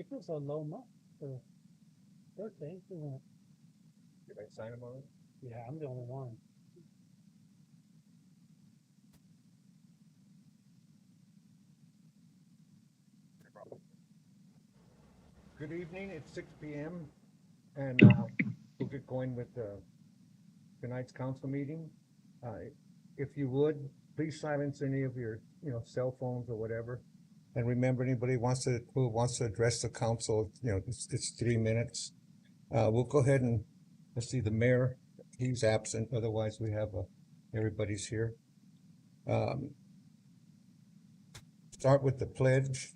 April's a low month for birthdays, isn't it? Did I sign them on? Yeah, I'm the only one. Good evening, it's 6 p.m. and we'll get going with tonight's council meeting. If you would, please silence any of your, cell phones or whatever. And remember, anybody who wants to address the council, it's 3 minutes. We'll go ahead and, let's see, the mayor, he's absent, otherwise we have everybody's here. Start with the pledge,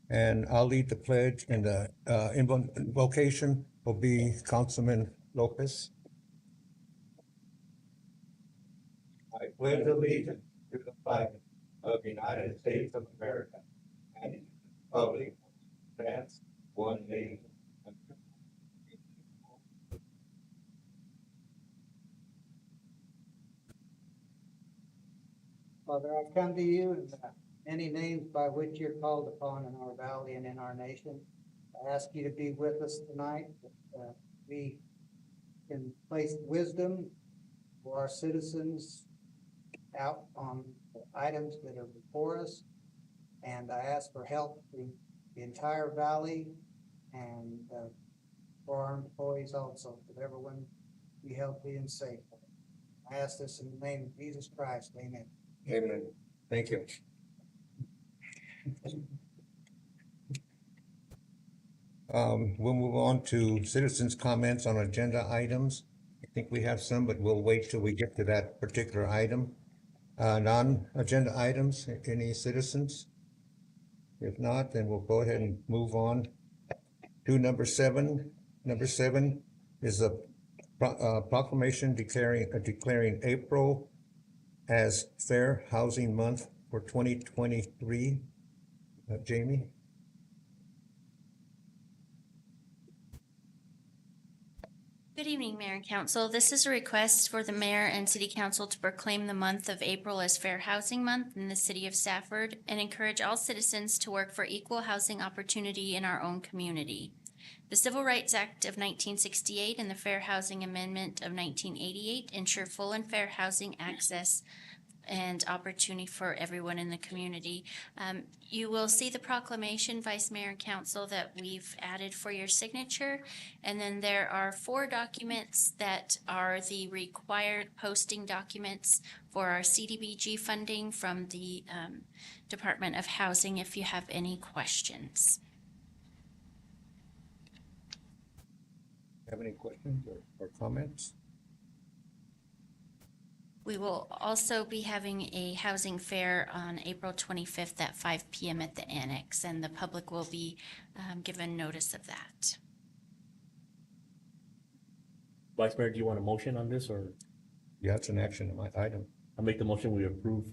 and I'll lead the pledge, and the invocation will be Councilman Lopez. I pledge allegiance to the flag of the United States of America and to the republic that stands one nation. Father, I come to you in many names by which you're called upon in our valley and in our nation. I ask you to be with us tonight, that we can place wisdom for our citizens out on the items that are before us. And I ask for help through the entire valley and for our employees also, that everyone be healthy and safe. I ask this in the name of Jesus Christ. Amen. Amen. Thank you. We'll move on to citizens' comments on agenda items. I think we have some, but we'll wait till we get to that particular item. Non-agenda items, any citizens? If not, then we'll go ahead and move on to number 7. Number 7 is a proclamation declaring April as Fair Housing Month for 2023. Jamie? Good evening, Mayor and Council. This is a request for the Mayor and City Council to proclaim the month of April as Fair Housing Month in the City of Safford and encourage all citizens to work for equal housing opportunity in our own community. The Civil Rights Act of 1968 and the Fair Housing Amendment of 1988 ensure full and fair housing access and opportunity for everyone in the community. You will see the proclamation, Vice Mayor and Council, that we've added for your signature. And then there are 4 documents that are the required posting documents for our CDBG funding from the Department of Housing if you have any questions. Have any questions or comments? We will also be having a housing fair on April 25th at 5 p.m. at the Annex, and the public will be given notice of that. Vice Mayor, do you want a motion on this, or? Yeah, it's an action item. I'll make the motion, we approve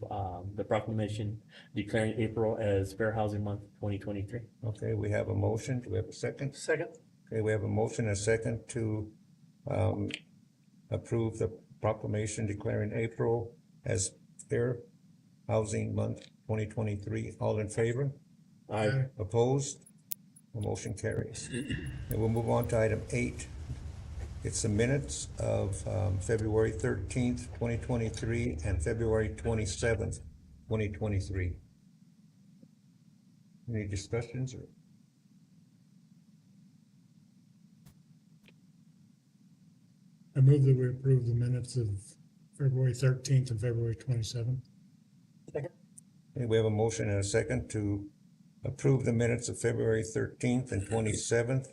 the proclamation declaring April as Fair Housing Month 2023. Okay, we have a motion. Do we have a second? Second. Okay, we have a motion and a second to approve the proclamation declaring April as Fair Housing Month 2023. All in favor? Aye. Opposed? The motion carries. And we'll move on to item 8. It's the minutes of February 13th, 2023 and February 27th, 2023. Any discussions or? I move that we approve the minutes of February 13th and February 27th. Okay, we have a motion and a second to approve the minutes of February 13th and 27th.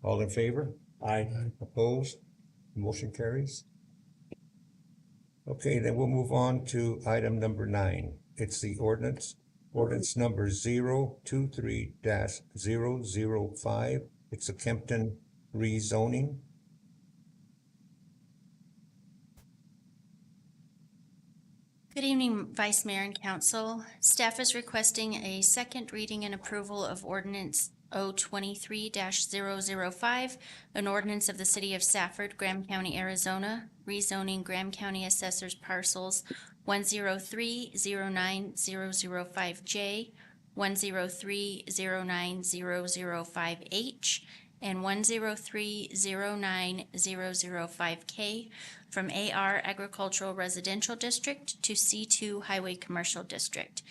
All in favor? Aye. Opposed? Motion carries. Okay, then we'll move on to item number 9. It's the ordinance number 023-005. It's a Kempton rezoning. Good evening, Vice Mayor and Council. Staff is requesting a second reading and approval of ordinance 023-005, an ordinance of the City of Safford, Graham County, Arizona, rezoning Graham County Assessor's parcels 103-09005J, 103090005H, and 103090005K from AR Agricultural Residential District to C2 Highway Commercial District.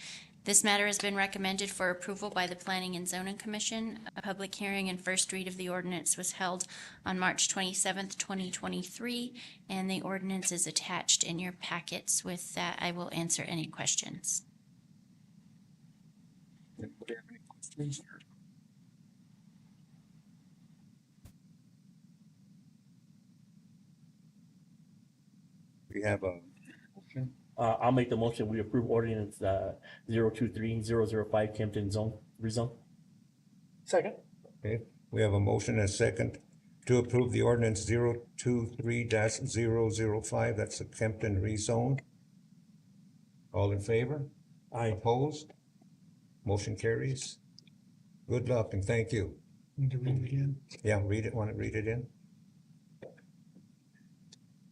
This matter has been recommended for approval by the Planning and Zoning Commission. A public hearing and first read of the ordinance was held on March 27th, 2023, and the ordinance is attached in your packets. With that, I will answer any questions. Anybody have any questions? We have a motion. I'll make the motion. We approve ordinance 023-005 Kempton zone rezone. Second. Okay, we have a motion and a second to approve the ordinance 023-005. That's the Kempton rezone. All in favor? Aye. Opposed? Motion carries. Good luck and thank you. Need to read it again? Yeah, read it. Want to read it in?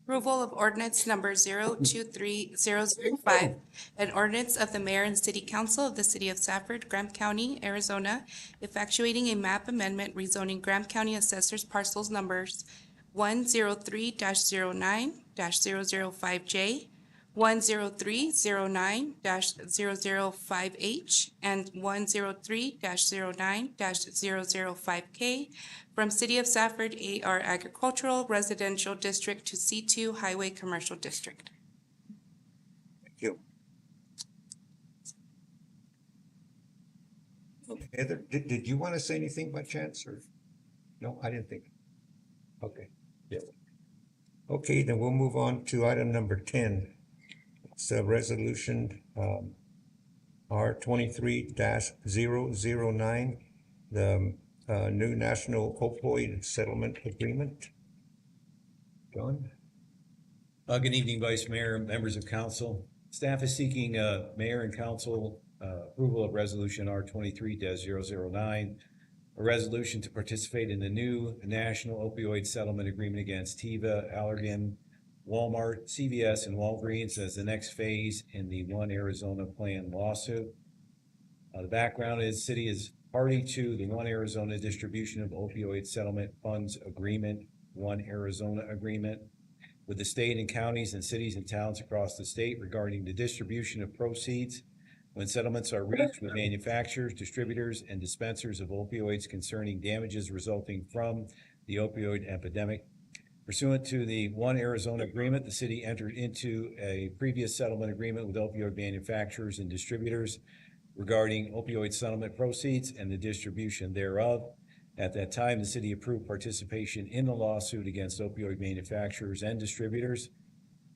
Approval of ordinance number 023-005, an ordinance of the mayor and city council of the city of Safford, Graham County, Arizona, effectuating a map amendment rezoning Graham County assessors parcels numbers 103-09-005J, 103-09-005H, and 103-09-005K from City of Safford AR Agricultural Residential District to C2 Highway Commercial District. Thank you. Okay, Heather, did you want to say anything by chance or? No, I didn't think. Okay. Yeah. Okay, then we'll move on to item number 10. It's a resolution, R 23-009, the new national opioid settlement agreement. John? Good evening, Vice Mayor, members of council. Staff is seeking mayor and council approval of resolution R 23-009, a resolution to participate in the new national opioid settlement agreement against Teva, Allergan, Walmart, CVS, and Walgreens as the next phase in the One Arizona Plan lawsuit. The background is city is party to the One Arizona Distribution of Opioid Settlement Funds Agreement, One Arizona Agreement, with the state and counties and cities and towns across the state regarding the distribution of proceeds when settlements are reached with manufacturers, distributors, and dispensers of opioids concerning damages resulting from the opioid epidemic. Pursuant to the One Arizona Agreement, the city entered into a previous settlement agreement with opioid manufacturers and distributors regarding opioid settlement proceeds and the distribution thereof. At that time, the city approved participation in the lawsuit against opioid manufacturers and distributors.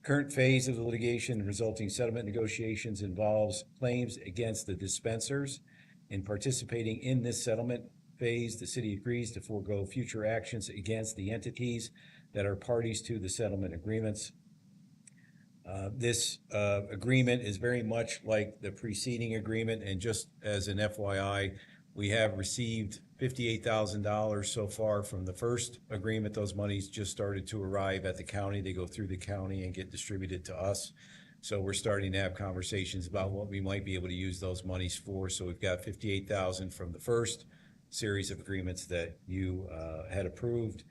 Current phase of the litigation and resulting settlement negotiations involves claims against the dispensers. In participating in this settlement phase, the city agrees to forego future actions against the entities that are parties to the settlement agreements. This agreement is very much like the preceding agreement, and just as an FYI, we have received $58,000 so far from the first agreement. Those monies just started to arrive at the county. They go through the county and get distributed to us. So we're starting to have conversations about what we might be able to use those monies for. So we've got $58,000 from the first series of agreements that you had approved.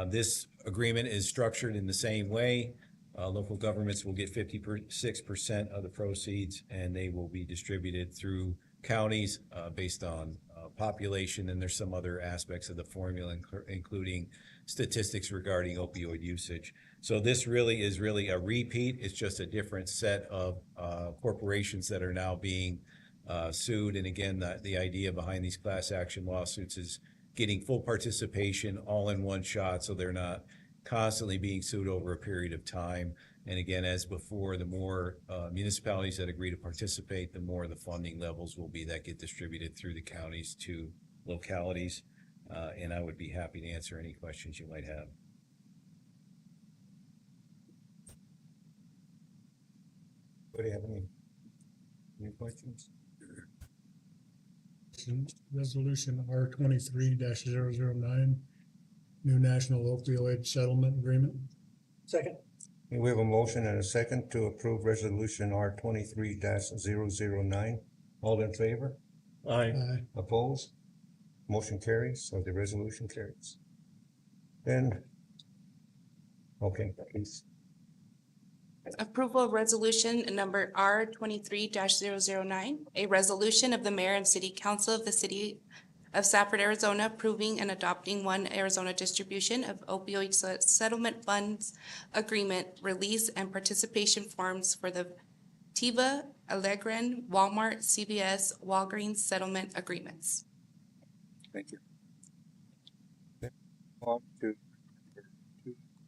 This agreement is structured in the same way. Local governments will get 56% of the proceeds, and they will be distributed through counties based on population, and there's some other aspects of the formula, including statistics regarding opioid usage. So this really is a repeat. It's just a different set of corporations that are now being sued. And again, the idea behind these class action lawsuits is getting full participation all in one shot, so they're not constantly being sued over a period of time. And again, as before, the more municipalities that agree to participate, the more the funding levels will be that get distributed through the counties to localities. And I would be happy to answer any questions you might have. Do you have any questions? Resolution R 23-009, new national opioid settlement agreement. Second. We have a motion and a second to approve resolution R 23-009. All in favor? Aye. Aye. Opposed? Motion carries, so the resolution carries. Then, okay, please. Approval of resolution number R 23-009, a resolution of the mayor and city council of the city of Safford, Arizona, approving and adopting one Arizona distribution of opioid settlement funds agreement release and participation forms for the Teva, Allegren, Walmart, CVS, Walgreens settlement agreements. Thank you. On to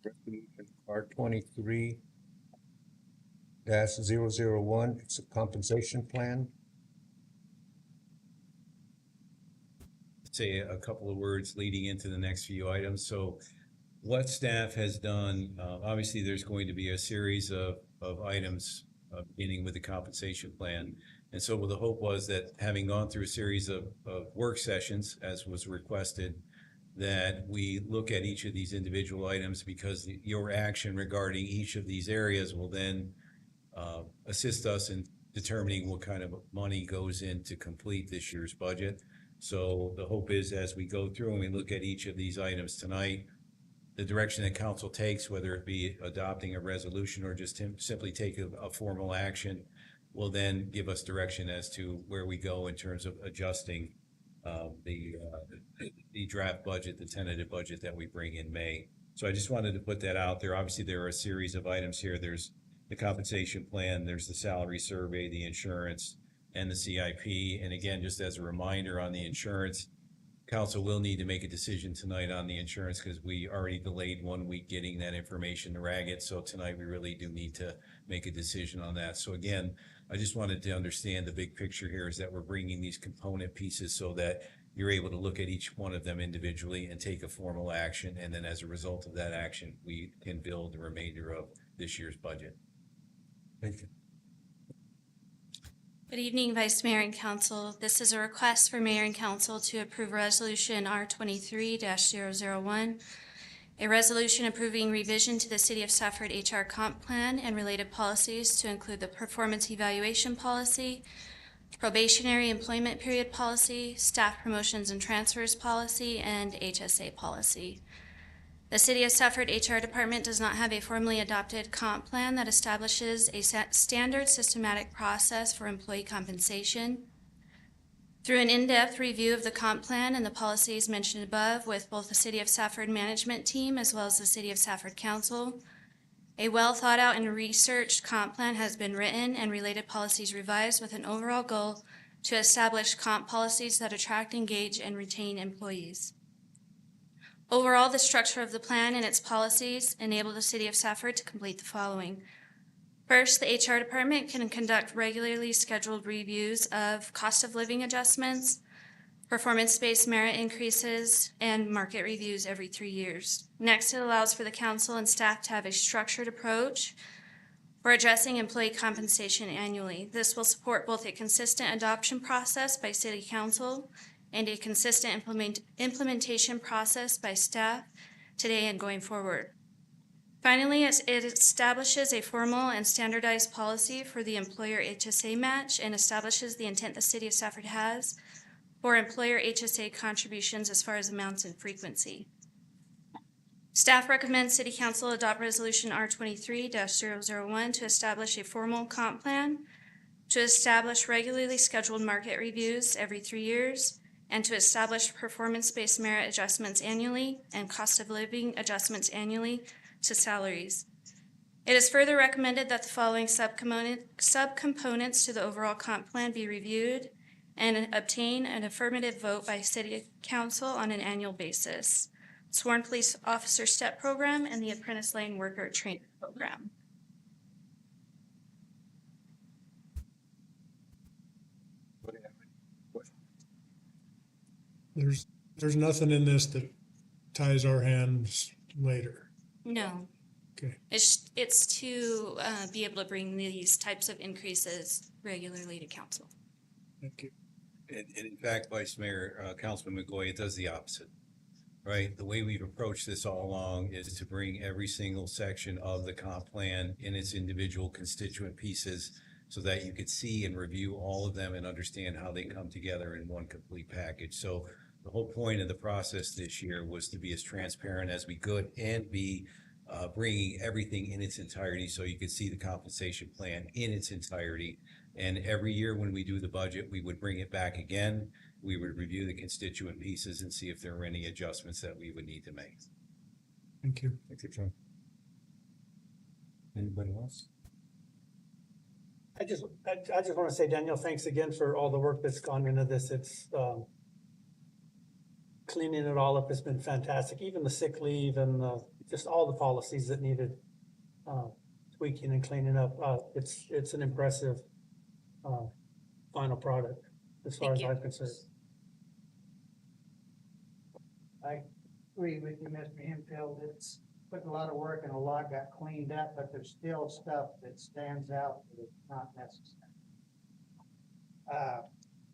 resolution R 23-001, it's a compensation plan. Say a couple of words leading into the next few items. So what staff has done, obviously, there's going to be a series of items beginning with the compensation plan. And so the hope was that having gone through a series of work sessions, as was requested, that we look at each of these individual items, because your action regarding each of these areas will then assist us in determining what kind of money goes in to complete this year's budget. So the hope is, as we go through and we look at each of these items tonight, the direction that council takes, whether it be adopting a resolution or just simply take a formal action, will then give us direction as to where we go in terms of adjusting the draft budget, the tentative budget that we bring in May. So I just wanted to put that out there. Obviously, there are a series of items here. There's the compensation plan, there's the salary survey, the insurance, and the CIP. And again, just as a reminder on the insurance, council will need to make a decision tonight on the insurance, because we already delayed 1 week getting that information to Raggett. So tonight we really do need to make a decision on that. So again, I just wanted to understand the big picture here is that we're bringing these component pieces so that you're able to look at each one of them individually and take a formal action. And then as a result of that action, we can build the remainder of this year's budget. Thank you. Good evening, Vice Mayor and Council. This is a request for Mayor and Council to approve Resolution R 23-001, a resolution approving revision to the City of Safford HR Comp Plan and related policies to include the performance evaluation policy, probationary employment period policy, staff promotions and transfers policy, and HSA policy. The City of Safford HR Department does not have a formally adopted comp plan that establishes a standard systematic process for employee compensation. Through an in-depth review of the comp plan and the policies mentioned above with both the City of Safford management team as well as the City of Safford Council, a well thought out and researched comp plan has been written and related policies revised with an overall goal to establish comp policies that attract, engage, and retain employees. Overall, the structure of the plan and its policies enable the City of Safford to complete the following. First, the HR department can conduct regularly scheduled reviews of cost of living adjustments, performance-based merit increases, and market reviews every 3 years. Next, it allows for the council and staff to have a structured approach for addressing employee compensation annually. This will support both a consistent adoption process by City Council and a consistent implementation process by staff today and going forward. Finally, it establishes a formal and standardized policy for the employer HSA match and establishes the intent the City of Safford has for employer HSA contributions as far as amounts and frequency. Staff recommends City Council adopt Resolution R 23-001 to establish a formal comp plan, to establish regularly scheduled market reviews every 3 years, and to establish performance-based merit adjustments annually and cost of living adjustments annually to salaries. It is further recommended that the following subcomponents to the overall comp plan be reviewed and obtain an affirmative vote by City Council on an annual basis: Sworn Police Officer STEP Program and the Apprentice Lane Worker Training Program. There's nothing in this that ties our hands later. No. Okay. It's to be able to bring these types of increases regularly to council. Thank you. And in fact, Vice Mayor, Councilman McGoy, it does the opposite, right? The way we've approached this all along is to bring every single section of the comp plan in its individual constituent pieces so that you could see and review all of them and understand how they come together in one complete package. So the whole point of the process this year was to be as transparent as we could and be bringing everything in its entirety so you could see the compensation plan in its entirety. And every year when we do the budget, we would bring it back again. We would review the constituent pieces and see if there were any adjustments that we would need to make. Thank you. Thank you, John. Anybody else? I just want to say, Daniel, thanks again for all the work that's gone into this. It's, cleaning it all up has been fantastic. Even the sick leave and, just all the policies that needed, tweaking and cleaning up. It's an impressive, final product as far Thank as you. I'm concerned. I agree with you, Mr. Hempfield. It's put a lot of work and a lot got cleaned up, but there's still stuff that stands out that is not necessary.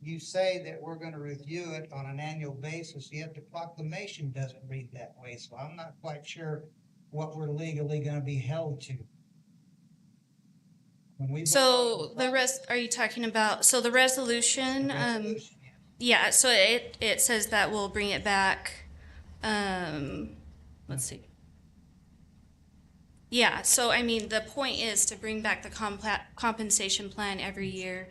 You say that we're gonna review it on an annual basis, yet the proclamation doesn't read that way, so I'm not quite sure what we're legally gonna be held to. When we vote So on the rest, are you talking about, so the resolution, the resolution, yeah, so it says that we'll bring it back, let's see. Yeah, so I mean, the point is to bring back the compensation plan every year.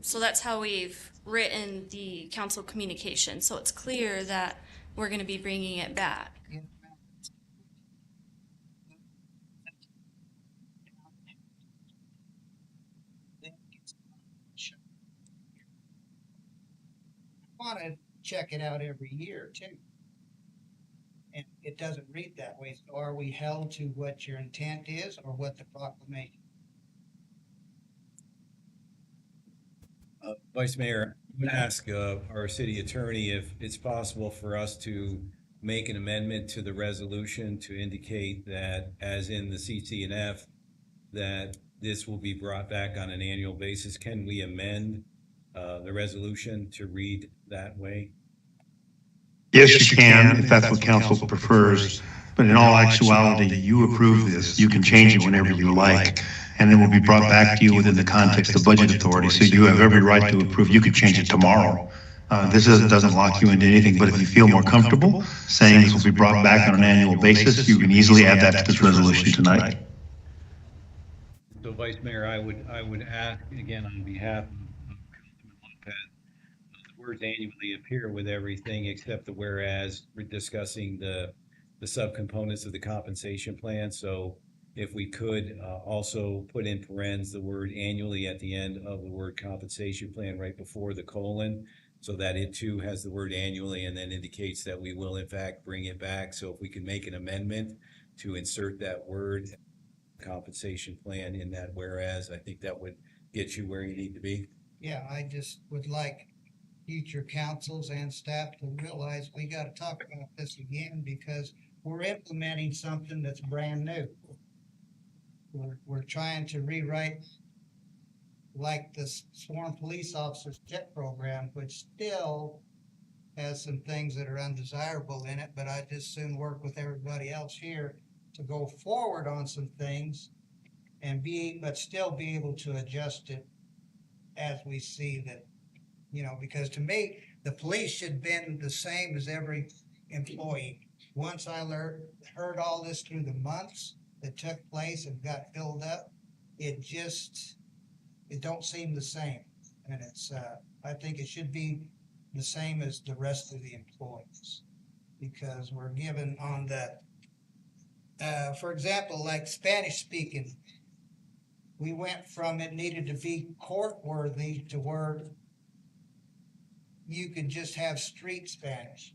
So that's how we've written the council communication, so it's clear that we're gonna be bringing it back. I wanna check it out every year too. And it doesn't read that way, so are we held to what your intent is or what the proclamation? Vice Mayor, I would ask our city attorney if it's possible for us to make an amendment to the resolution to indicate that, as in the CCNF, that this will be brought back on an annual basis. Can we amend the resolution to read that way? Yes, you can, if that's what council prefers. But in all actuality, you approve this. You can change it whenever you like. And it will be brought back to you within the context of budget authority. So you have every right to approve. You could change it tomorrow. This doesn't lock you into anything, but if you feel more comfortable saying this will be brought back on an annual basis, you can easily add that to this resolution tonight. So Vice Mayor, I would ask again on behalf of Councilman Lopez, the words annually appear with everything except the whereas we're discussing the subcomponents of the compensation plan. So if we could also put in parentheses the word annually at the end of the word compensation plan right before the colon, so that it too has the word annually and then indicates that we will in fact bring it back. So if we can make an amendment to insert that word compensation plan in that whereas, I think that would get you where you need to be. Yeah, I just would like future councils and staff to realize we gotta talk about this again because we're implementing something that's brand new. We're trying to rewrite like the sworn police officers JET program, which still has some things that are undesirable in it, but I just soon work with everybody else here to go forward on some things and but still be able to adjust it as we see that, because to me, the police should have been the same as every employee. Once I heard all this through the months that took place and got filled up, it don't seem the same. And I think it should be the same as the rest of the employees. Because we're given on for example, like Spanish speaking, we went from it needed to be court worthy to where you could just have street Spanish.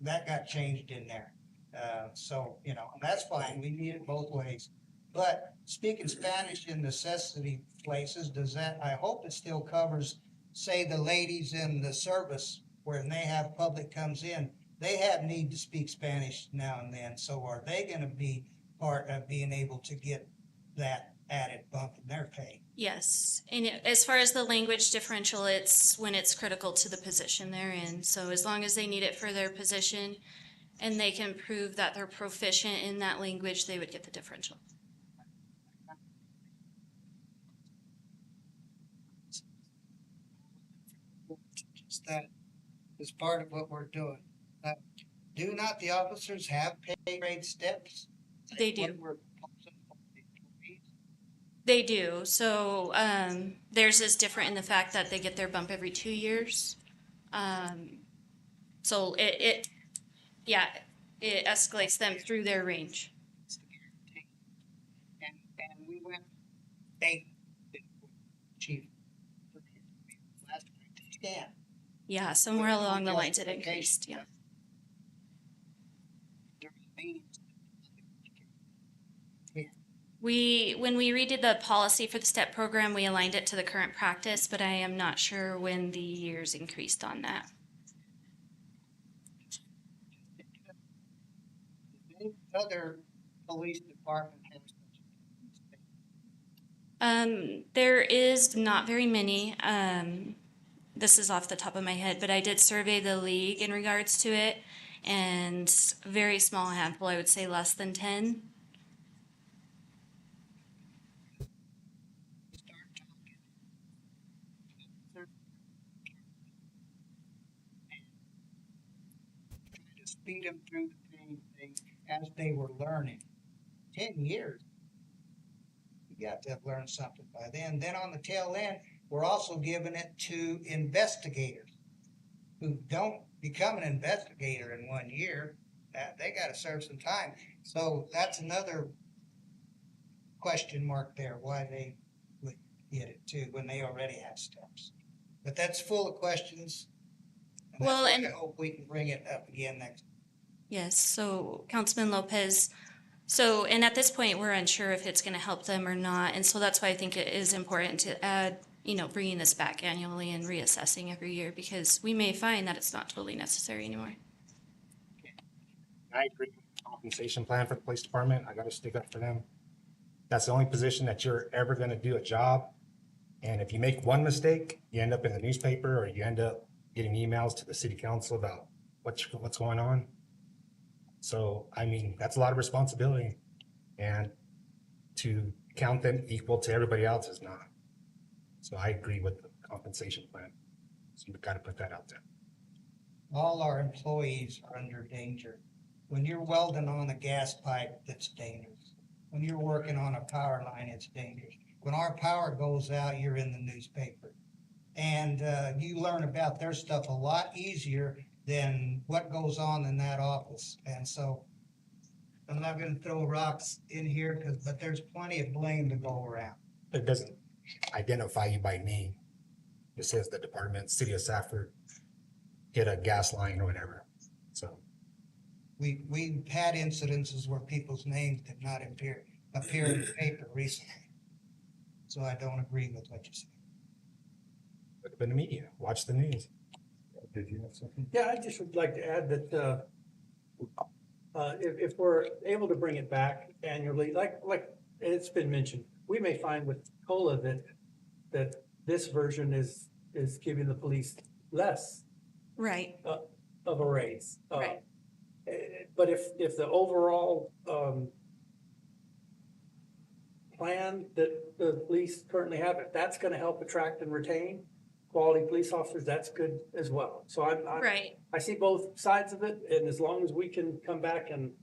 That got changed in there. So, that's fine. We need it both ways. But speaking Spanish in necessity places, I hope it still covers, say, the ladies in the service when they have public comes in, they have need to speak Spanish now and then. So are they going to be part of being able to get that added bump in their pay? Yes, and as far as the language differential, it's when it's critical to the position they're in. So as long as they need it for their position and they can prove that they're proficient in that language, they would get the differential. is that is part of what we're doing. Do not the officers have pay grade steps? They do. What we're proposing for the employees? They do. So theirs is different in the fact that they get their bump every 2 years. So it escalates them through their range. It's the guarantee. And we went, they, chief, last week to stand. Yeah, somewhere along the lines it increased. Yeah. When we redid the policy for the STEP program, we aligned it to the current practice, but I am not sure when the years increased on that. Any other police department has such a There is not very many. This is off the top of my head, but I did survey the league in regards to it, and a very small handful, I would say less than 10. start talking. Trying to speed them through the same thing as they were learning. 10 years. You got to have learned something by then. Then on the tail end, we're also giving it to investigators who don't become an investigator in 1 year. They got to serve some time. So that's another question mark there, why they would get it too when they already have steps. But that's full of questions. And Well, that's and- why I hope we can bring it up again next. Yes, so Councilman Lopez, and at this point, we're unsure if it's gonna help them or not, and so that's why I think it is important to add, bringing this back annually and reassessing every year, because we may find that it's not totally necessary anymore. I agree with the compensation plan for the police department. I gotta stick up for them. That's the only position that you're ever gonna do a job. And if you make one mistake, you end up in the newspaper or you end up getting emails to the city council about what's going on. So, I mean, that's a lot of responsibility. And to count them equal to everybody else is not. So I agree with the compensation plan. So you've got to put that out there. All our employees are under danger. When you're welding on a gas pipe, that's dangerous. When you're working on a power line, it's dangerous. When our power goes out, you're in the newspaper. And you learn about their stuff a lot easier than what goes on in that office. And so I'm not gonna throw rocks in here, but there's plenty of blame to go around. It doesn't identify you by name. It says the department, city of Safford, hit a gas line or whatever. So We've had incidences where people's names did not appear in the paper recently. So I don't agree with what you said. look up in the media, watch the news. Did you have something? Yeah, I just would like to add that, if we're able to bring it back annually, like it's been mentioned, we may find with COLA that this version is giving the police less Right. of a raise. Right. But if the overall, plan that the police currently have, if that's gonna help attract and retain quality police officers, that's good as well. So Right. I see both sides of it, and as long as we can come back and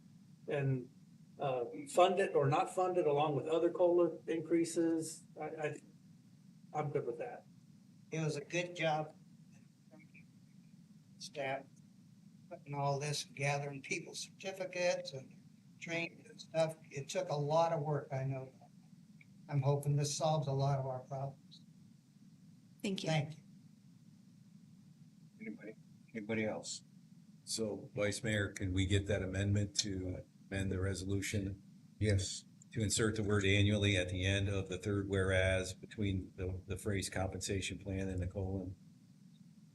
fund it or not fund it along with other COLA increases, I'm good with that. It was a good job. Staff putting all this, gathering people's certificates and training and stuff. It took a lot of work, I know. I'm hoping this solves a lot of our problems. Thank you. Thank you. Anybody else? So, Vice Mayor, can we get that amendment to amend the resolution Yes. to insert the word annually at the end of the third whereas between the phrase compensation plan and the colon?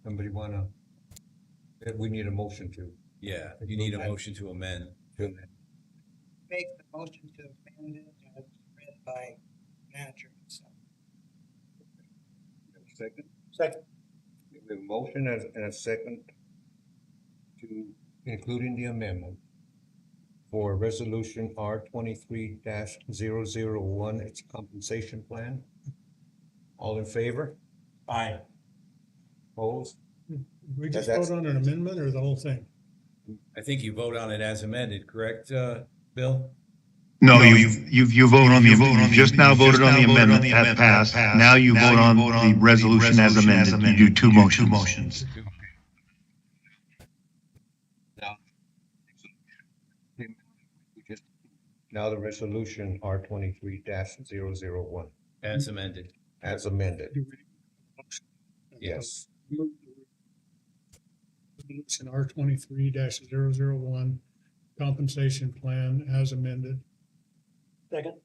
Somebody wanna? We need a motion to. Yeah, you need a motion to amend. Make the motion to amend it as read by manager himself. Second? Second. We have a motion and a second to including the amendment for resolution R 23-001, its compensation plan. All in favor? Aye. Opposed? We just That's- vote on an amendment or the whole thing? I think you vote on it as amended, correct, Bill? No, you vote on you just now voted on the amendment that passed. Now you vote on the resolution as amended. You do two motions. Now the resolution R 23-001 As amended. as amended. Yes. Resolution R 23-001 compensation plan as amended. Second?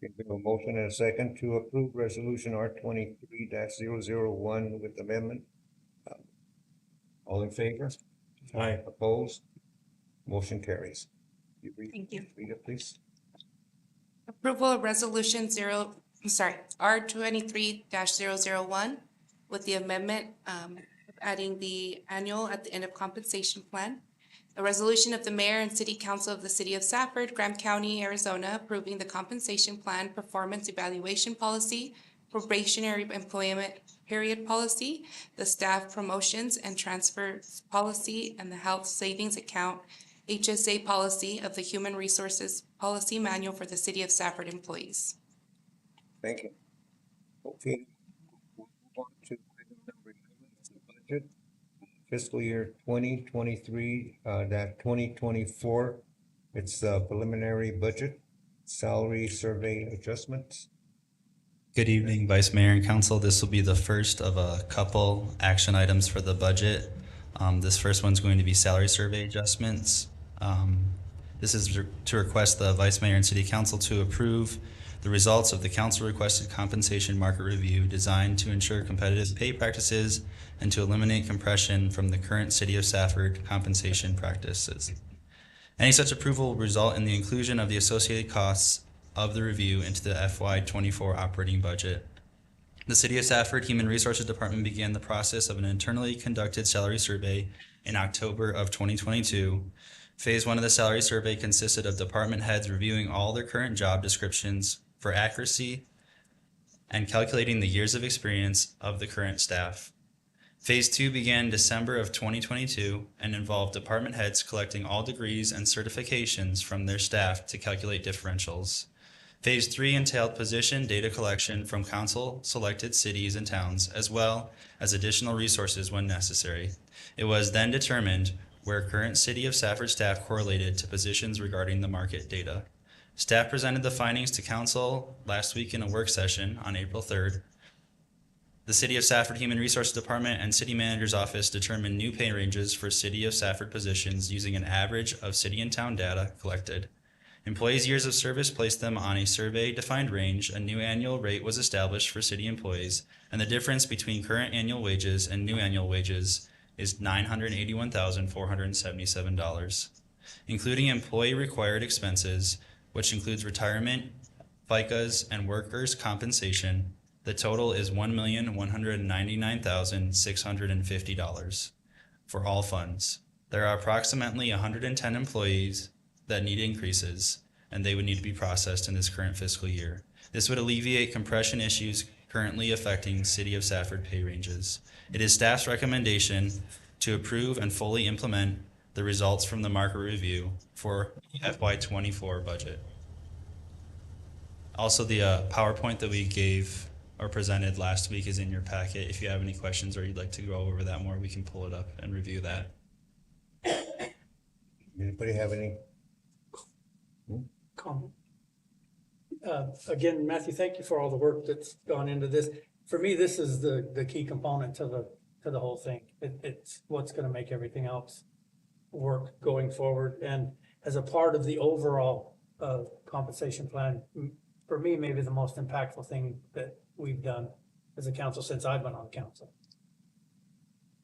Okay, we have a motion and a second to approve resolution R 23-001 with amendment. All in favor? Aye. Opposed? Motion carries. Thank you. Read it, please. Approval of resolution R 23-001 with the amendment of adding the annual at the end of compensation plan. A resolution of the mayor and city council of the city of Safford, Graham County, Arizona, approving the compensation plan performance evaluation policy, probationary employment period policy, the staff promotions and transfers policy, and the health savings account HSA policy of the Human Resources Policy Manual for the City of Safford employees. Thank you. Okay. We'll move on to item number 11, the budget. Fiscal year 2023, that 2024. It's preliminary budget, salary survey adjustments. Good evening, Vice Mayor and Council. This will be the first of a couple action items for the budget. This first one's going to be salary survey adjustments. This is to request the Vice Mayor and City Council to approve the results of the council requested compensation market review designed to ensure competitive pay practices and to eliminate compression from the current City of Safford compensation practices. Any such approval will result in the inclusion of the associated costs of the review into the FY24 operating budget. The City of Safford Human Resources Department began the process of an internally conducted salary survey in October of 2022. Phase 1 of the salary survey consisted of department heads reviewing all their current job descriptions for accuracy and calculating the years of experience of the current staff. Phase 2 began December of 2022 and involved department heads collecting all degrees and certifications from their staff to calculate differentials. Phase 3 entailed position data collection from council-selected cities and towns, as well as additional resources when necessary. It was then determined where current City of Safford staff correlated to positions regarding the market data. Staff presented the findings to council last week in a work session on April 3rd. The City of Safford Human Resources Department and City Manager's Office determined new pay ranges for City of Safford positions using an average of city and town data collected. Employees' years of service placed them on a survey-defined range. A new annual rate was established for city employees, and the difference between current annual wages and new annual wages is $981,477. Including employee-required expenses, which includes retirement, FICAs, and workers' compensation, the total is $1,199,650 for all funds. There are approximately 110 employees that need increases, and they would need to be processed in this current fiscal year. This would alleviate compression issues currently affecting City of Safford pay ranges. It is staff's recommendation to approve and fully implement the results from the market review for FY24 budget. Also, the PowerPoint that we gave or presented last week is in your packet. If you have any questions or you'd like to go over that more, we can pull it up and review that. Anybody have any? Comment. Again, Matthew, thank you for all the work that's gone into this. For me, this is the key component to the whole thing. It's what's going to make everything else work going forward. And as a part of the overall compensation plan, for me, maybe the most impactful thing that we've done as a council since I've been on council.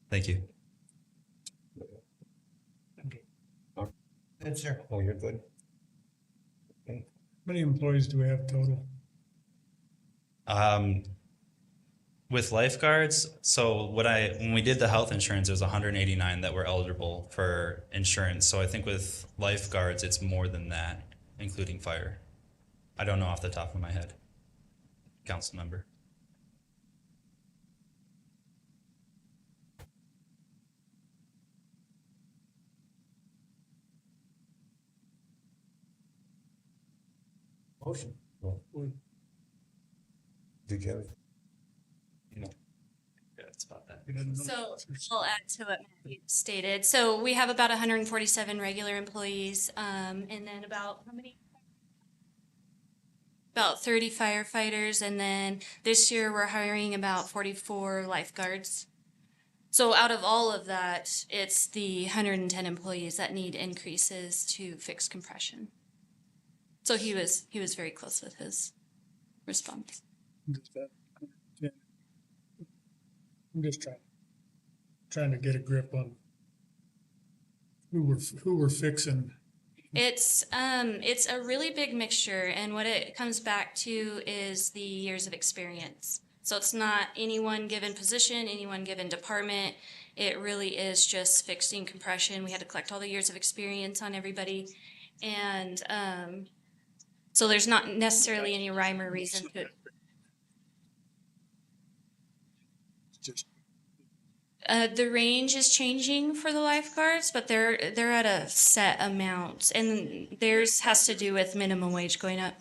Thank you. Good, sir. Oh, you're good. Okay. How many employees do we have total? With lifeguards, so when we did the health insurance, it was 189 that were eligible for insurance. So I think with lifeguards, it's more than that, including fire. I don't know off the top of my head. Council member. Motion. Did you have? Yeah, it's about that. So I'll add to what Matthew stated. So we have about 147 regular employees, and then about how many? About 30 firefighters, and then this year we're hiring about 44 lifeguards. So out of all of that, it's the 110 employees that need increases to fix compression. So he was very close with his response. I'm just trying to get a grip on who we're fixing. It's a really big mixture, and what it comes back to is the years of experience. So it's not any one given position, any one given department. It really is just fixing compression. We had to collect all the years of experience on everybody, and so there's not necessarily any rhyme or reason to. The range is changing for the lifeguards, but they're at a set amount, and theirs has to do with minimum wage going up.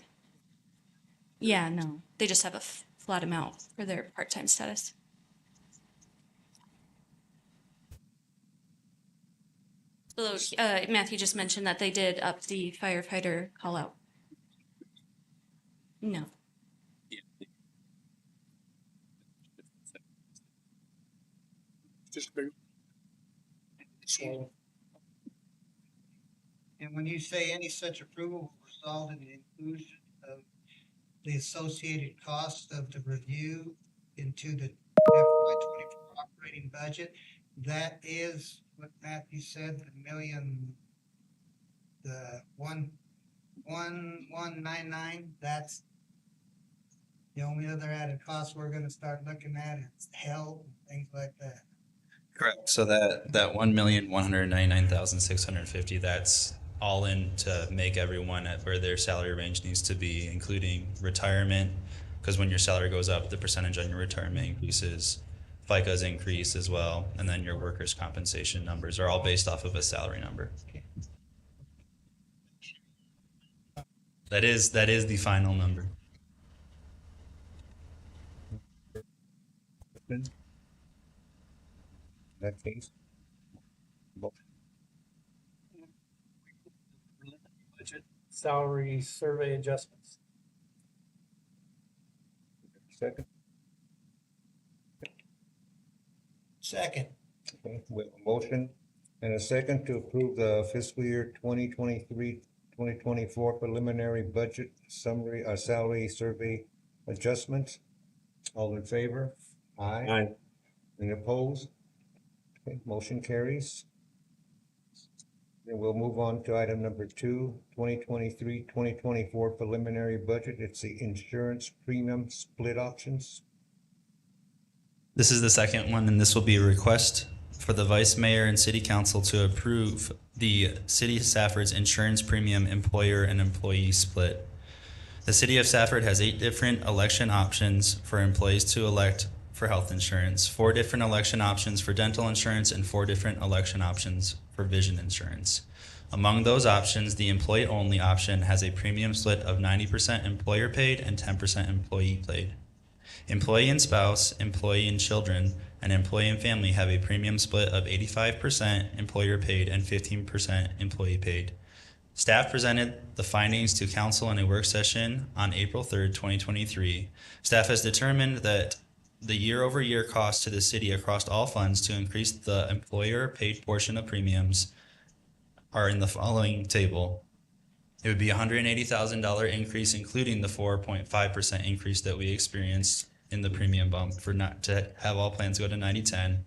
Yeah, no, they just have a flat amount for their part-time status. So Matthew just mentioned that they did up the firefighter call out. No. Just big. Swallow. And when you say any such approval will result in the inclusion of the associated cost of the review into the FY 24 operating budget, that is what Matthew said, the 1,199, that's the only other added cost we're gonna start looking at is health and things like that. Correct. So that 1,199,650, that's all in to make everyone at where their salary range needs to be, including retirement, because when your salary goes up, the percentage on your retirement increases. FICA's increase as well, and then your workers' compensation numbers are all based off of a salary number. That is the final number. In that case. Budget salary survey adjustments. Second. Second. Okay, we have a motion and a second to approve the fiscal year 2023-2024 preliminary budget summary, salary survey adjustments. All in favor? Aye. Any opposed? Okay, motion carries. Then we'll move on to item number 2, 2023-2024 preliminary budget. It's the insurance premium split options. This is the second one, and this will be a request for the Vice Mayor and City Council to approve the City of Safford's insurance premium employer and employee split. The City of Safford has 8 different election options for employees to elect for health insurance, 4 different election options for dental insurance, and 4 different election options for vision insurance. Among those options, the employee-only option has a premium split of 90% employer paid and 10% employee paid. Employee and spouse, employee and children, and employee and family have a premium split of 85% employer paid and 15% employee paid. Staff presented the findings to council in a work session on April 3rd, 2023. Staff has determined that the year-over-year cost to the city across all funds to increase the employer paid portion of premiums are in the following table. It would be $180,000 increase, including the 4.5% increase that we experienced in the premium bump for not to have all plans go to 90/10.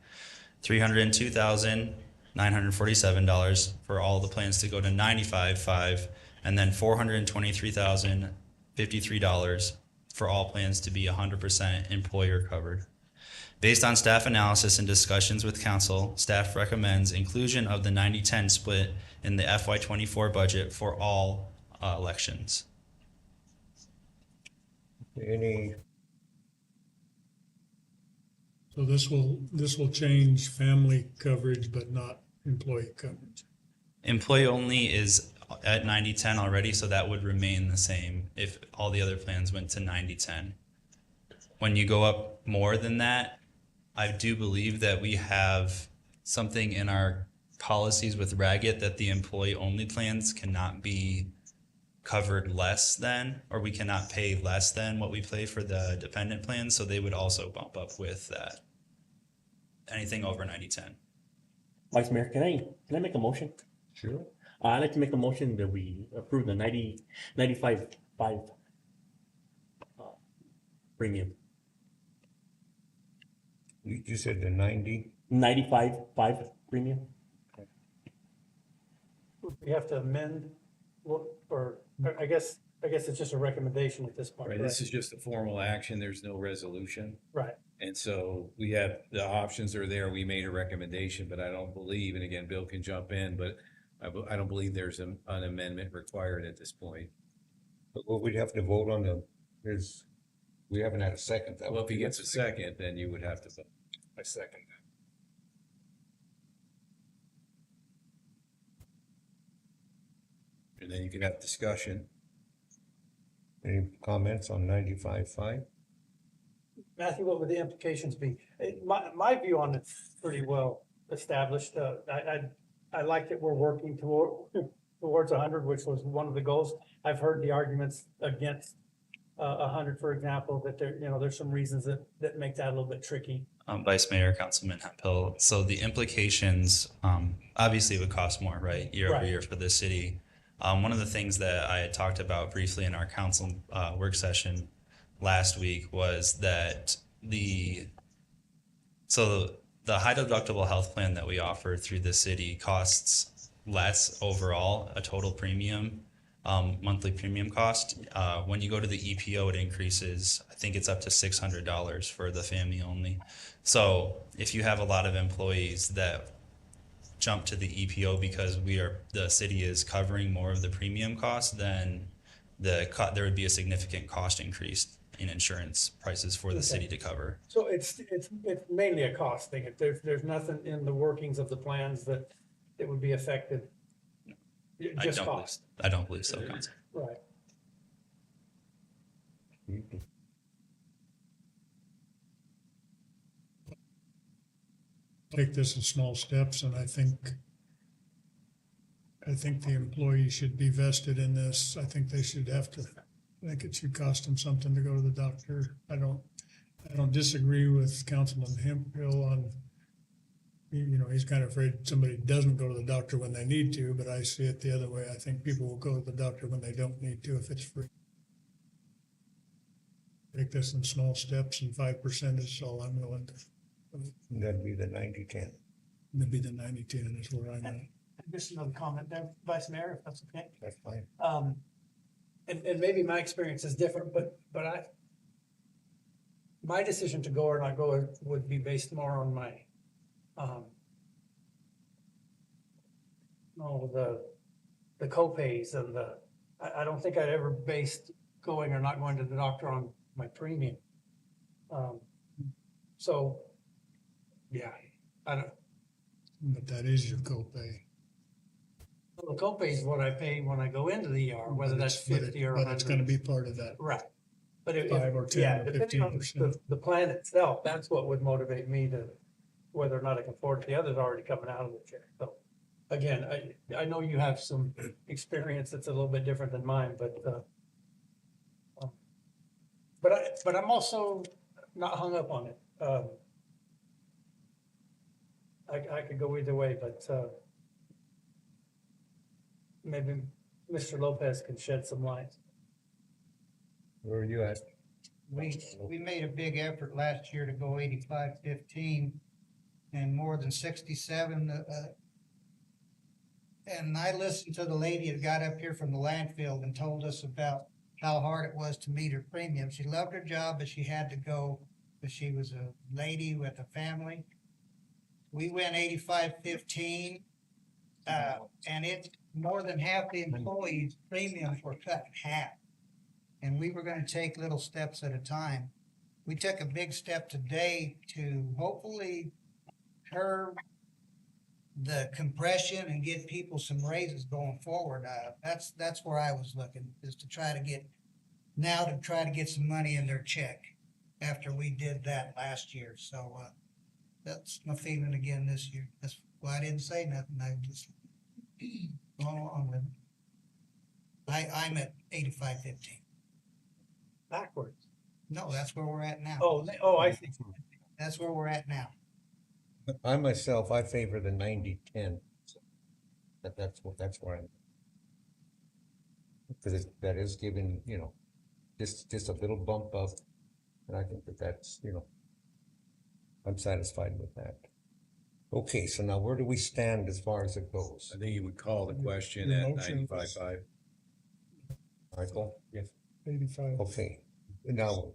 $302,947 for all the plans to go to 95/5, and then $423,053 for all plans to be 100% employer covered. Based on staff analysis and discussions with council, staff recommends inclusion of the 90/10 split in the FY24 budget for all elections. Any, So this will change family coverage, but not employee coverage. Employee only is at 90-10 already, so that would remain the same if all the other plans went to 90-10. When you go up more than that, I do believe that we have something in our policies with Ragged that the employee-only plans cannot be covered less than, or we cannot pay less than what we pay for the dependent plans, so they would also bump up with that. Anything over 90-10. Vice Mayor, can I make a motion? Sure. I'd like to make a motion that we approve the 95.5 premium. You said the 90? 95.5 premium? We have to amend, or I guess it's just a recommendation at this point, Right, right? this is just a formal action. There's no resolution. Right. And so we have, the options are there. We made a recommendation, but I don't believe, and again, Bill can jump in, but I don't believe there's an amendment required at this point. But what we'd have to vote on we haven't had a second. Well, if he gets a second, then you would have to vote. I second And then you can have discussion. Any comments on 95.5? Matthew, what would the implications be? My view on it's pretty well established. I like that we're working towards 100, which was one of the goals. I've heard the arguments against 100, for example, that there's some reasons that make that a little bit tricky. Vice Mayor, Councilman Hemphill. So the implications, obviously it would cost more, right, year over Right. year for the city. One of the things that I had talked about briefly in our council work session last week was that the high deductible health plan that we offer through the city costs less overall, a total premium, monthly premium cost. When you go to the EPO, it increases, I think it's up to $600 for the family only. So if you have a lot of employees that jump to the EPO because the city is covering more of the premium cost, then there would be a significant cost increase in insurance prices for the city to cover. So it's mainly a cost thing. If there's nothing in the workings of the plans that it would be affected. Just cost. I don't believe so, Council. Right. Take this in small steps, and I think the employee should be vested in this. I think they should I think it should cost them something to go to the doctor. I don't disagree with Councilman Hemphill on, he's kind of afraid somebody doesn't go to the doctor when they need to, but I see it the other way. I think people will go to the doctor when they don't need to if it's free. Take this in small steps, and 5% is all I'm willing to. That'd be the 90-10. That'd be the 90-10 is where I'm at. Just another comment there, Vice Mayor, if that's okay. That's fine. And maybe my experience is different, but my decision to go or not go would be based more on my, the co-pays and I don't think I'd ever based going or not going to the doctor on my premium. So, yeah, I don't, But that is your copay. the copay is what I pay when I go into the ER, whether that's 50 or 100. But it's gonna be part of that. Right. But if, 5 or 10 yeah, or depending on 15%. the plan itself, that's what would motivate me to, whether or not I can afford it. The other's already coming out of the check. So again, I know you have some experience that's a little bit different than mine, but I'm also not hung up on it. I could go either way, but maybe Mr. Lopez can shed some light. Where are you at? We made a big effort last year to go 85-15 and more than 67. And I listened to the lady that got up here from the landfill and told us about how hard it was to meet her premium. She loved her job, but she had to go, but she was a lady with a family. We went 85-15, and more than half the employees' premiums were cut in half. And we were gonna take little steps at a time. We took a big step today to hopefully her the compression and get people some raises going forward. That's where I was looking, is to try to get some money in their check after we did that last year. So, that's my feeling again this year. That's why I didn't say nothing. I just going along with it. I'm at 85.15. Backwards. No, that's where we're at now. Oh, I see. That's where we're at now. I myself, I favor the 90-10. That's where I'm. Because that is giving, just a little bump up, and I think that's, I'm satisfied with that. Okay, so now where do we stand as far as it goes? I think you would call the question Your at motion was- 95.5. Michael? Yes. 85. Okay, now,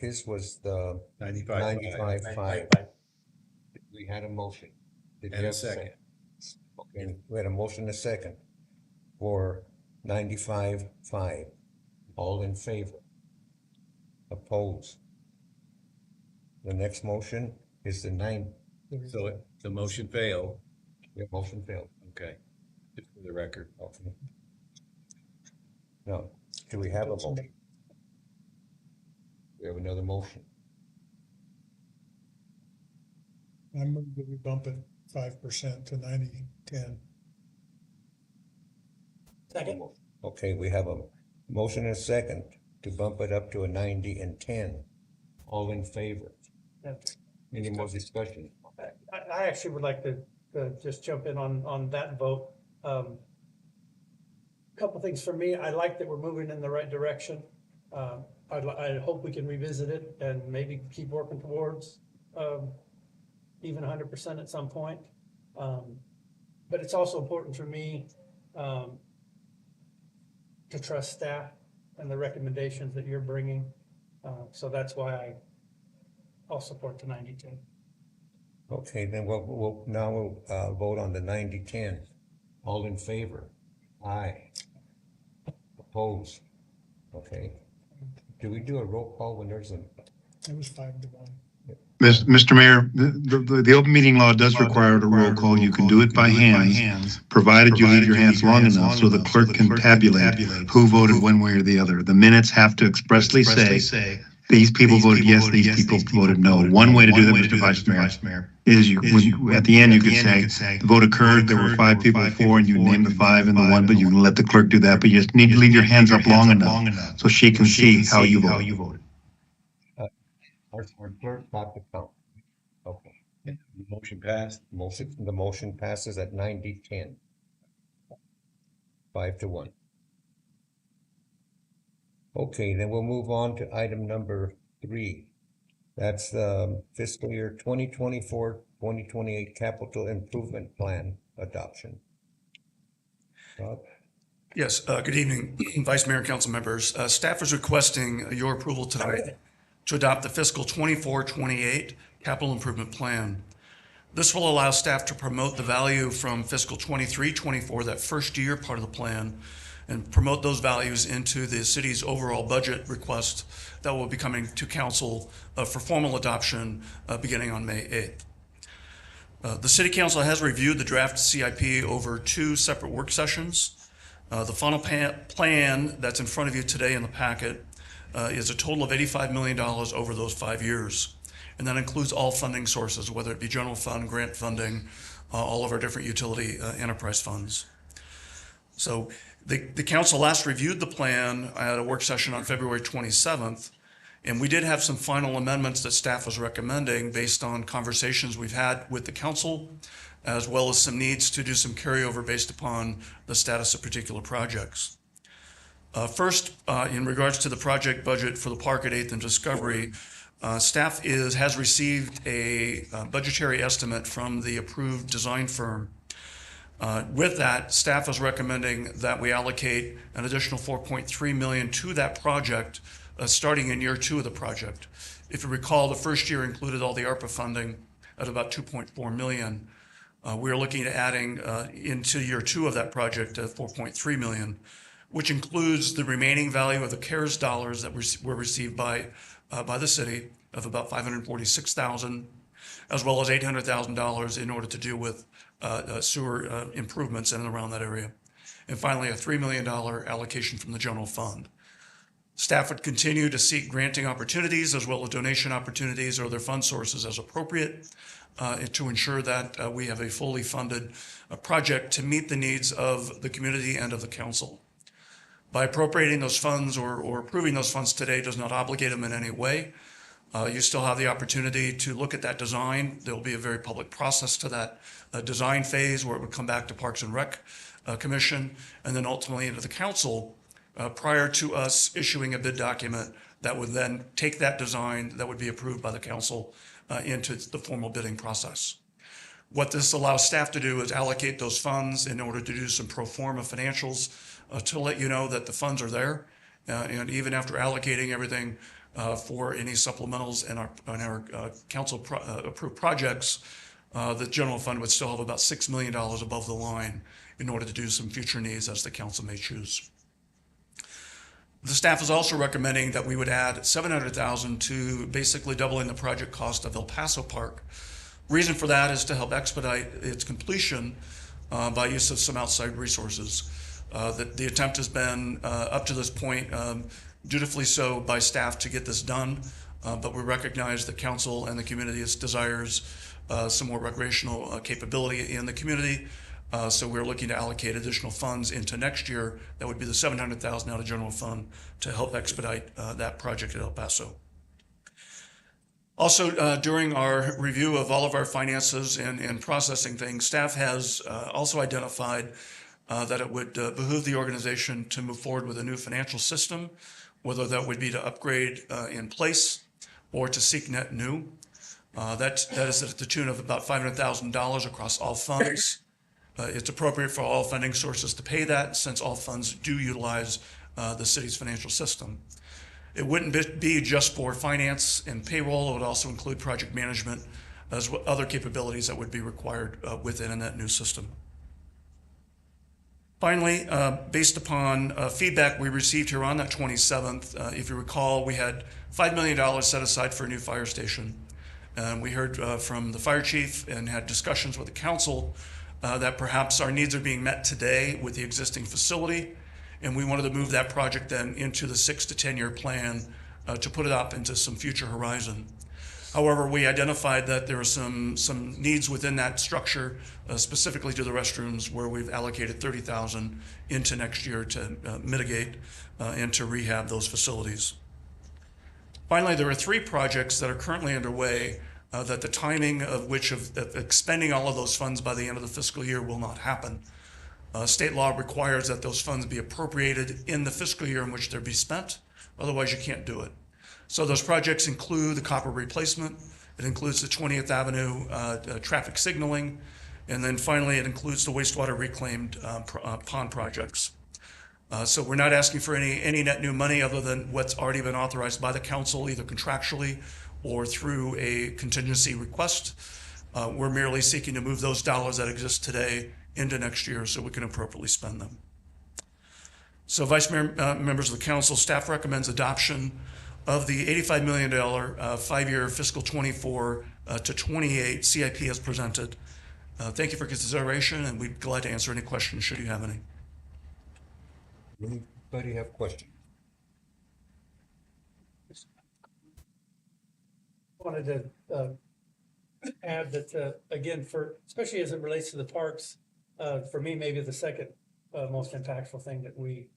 his was the 95.5. 95.5. We had a motion. Did we And a have second. Okay, we had a motion and a second for 95.5. All in favor? Opposed? The next motion is the So the motion failed. motion failed. Okay. Just for the record. Okay. Now, do we have a motion? We have another motion. I move that we bump it 5% to 90-10. Second. Okay, we have a motion and a second to bump it up to a 90 and 10. All in favor? Any more discussion? I actually would like to just jump in on that vote. Couple things for me. I like that we're moving in the right direction. I hope we can revisit it and maybe keep working towards even 100% at some point. But it's also important for me to trust staff and the recommendations that you're bringing. So that's why I'll support the 90-10. Okay, then we'll vote on the 90-10. All in favor? Aye. Opposed? Okay. Do we do a roll call when there's a? It was 5-1. Mr. Mayor, the open meeting law does require a roll call. You can do it by hands, provided you leave your hands long enough so the clerk can tabulate who voted one way or the other. The minutes have to expressly say, these people voted yes, these people voted no. One way to do that, Mr. Vice Mayor, is at the end, you could say, the vote occurred, there were 5 people for, and you name the 5 and the 1, but you can let the clerk do that, but you just need to leave your hands up long enough so she can see how you voted. Our clerk got the count. Okay. Motion passed. The motion passes at 90-10. 5-1. Okay, then we'll move on to item number 3. That's the fiscal year 2024-2028 capital improvement plan adoption. Rob? Yes, good evening, Vice Mayor and council members. Staff is requesting your approval tonight to adopt the fiscal 24-28 capital improvement plan. This will allow staff to promote the value from fiscal 23-24, that first year part of the plan, and promote those values into the city's overall budget request that will be coming to council for formal adoption beginning on May 8th. The City Council has reviewed the draft CIP over 2 separate work sessions. The final plan that's in front of you today in the packet is a total of $85 million over those 5 years. And that includes all funding sources, whether it be general fund, grant funding, all of our different utility enterprise funds. So the council last reviewed the plan at a work session on February 27th, and we did have some final amendments that staff was recommending based on conversations we've had with the council, as well as some needs to do some carryover based upon the status of particular projects. First, in regards to the project budget for the park at 8th and Discovery, staff has received a budgetary estimate from the approved design firm. With that, staff is recommending that we allocate an additional $4.3 million to that project, starting in year 2 of the project. If you recall, the first year included all the ARPA funding at about $2.4 million. We're looking at adding into year 2 of that project $4.3 million, which includes the remaining value of the CARES dollars that were received by the city of about $546,000, as well as $800,000 in order to deal with sewer improvements in and around that area. And finally, a $3 million allocation from the general fund. Staff would continue to seek granting opportunities as well as donation opportunities or other fund sources as appropriate to ensure that we have a fully funded project to meet the needs of the community and of the council. By appropriating those funds or approving those funds today does not obligate them in any way. You still have the opportunity to look at that design. There'll be a very public process to that design phase where it would come back to Parks and Rec Commission and then ultimately into the council prior to us issuing a bid document that would then take that design that would be approved by the council into the formal bidding process. What this allows staff to do is allocate those funds in order to do some pro forma financials to let you know that the funds are there. And even after allocating everything for any supplementals in our council approved projects, the general fund would still have about $6 million above the line in order to do some future needs as the council may choose. The staff is also recommending that we would add $700,000 to basically doubling the project cost of El Paso Park. Reason for that is to help expedite its completion by use of some outside resources. The attempt has been, up to this point, dutifully so by staff to get this done, but we recognize the council and the community desires some more recreational capability in the community. So we're looking to allocate additional funds into next year. That would be the $700,000 out of general fund to help expedite that project at El Paso. Also, during our review of all of our finances and processing things, staff has also identified that it would behoove the organization to move forward with a new financial system, whether that would be to upgrade in place or to seek net new. That is at the tune of about $500,000 across all funds. It's appropriate for all funding sources to pay that since all funds do utilize the city's financial system. It wouldn't be just for finance and payroll. It would also include project management as well other capabilities that would be required within that new system. Finally, based upon feedback we received here on that 27th, if you recall, we had $5 million set aside for a new fire station. We heard from the fire chief and had discussions with the council that perhaps our needs are being met today with the existing facility, and we wanted to move that project then into the 6 to 10 year plan to put it up into some future horizon. However, we identified that there are some needs within that structure, specifically to the restrooms, where we've allocated $30,000 into next year to mitigate and to rehab those facilities. Finally, there are 3 projects that are currently underway that the timing of which of expending all of those funds by the end of the fiscal year will not happen. State law requires that those funds be appropriated in the fiscal year in which they're be spent. Otherwise, you can't do it. So those projects include the copper replacement. It includes the 20th Avenue traffic signaling. And then finally, it includes the wastewater reclaimed pond projects. So we're not asking for any net new money other than what's already been authorized by the council, either contractually or through a contingency request. We're merely seeking to move those dollars that exist today into next year so we can appropriately spend them. So Vice Mayor, members of the council, staff recommends adoption of the $85 million 5-year fiscal 24 to 28 CIP as presented. Thank you for consideration, and we'd be glad to answer any questions should you have any. Anybody have questions? Wanted to add that, again, especially as it relates to the parks, for me, maybe the second most impactful thing that we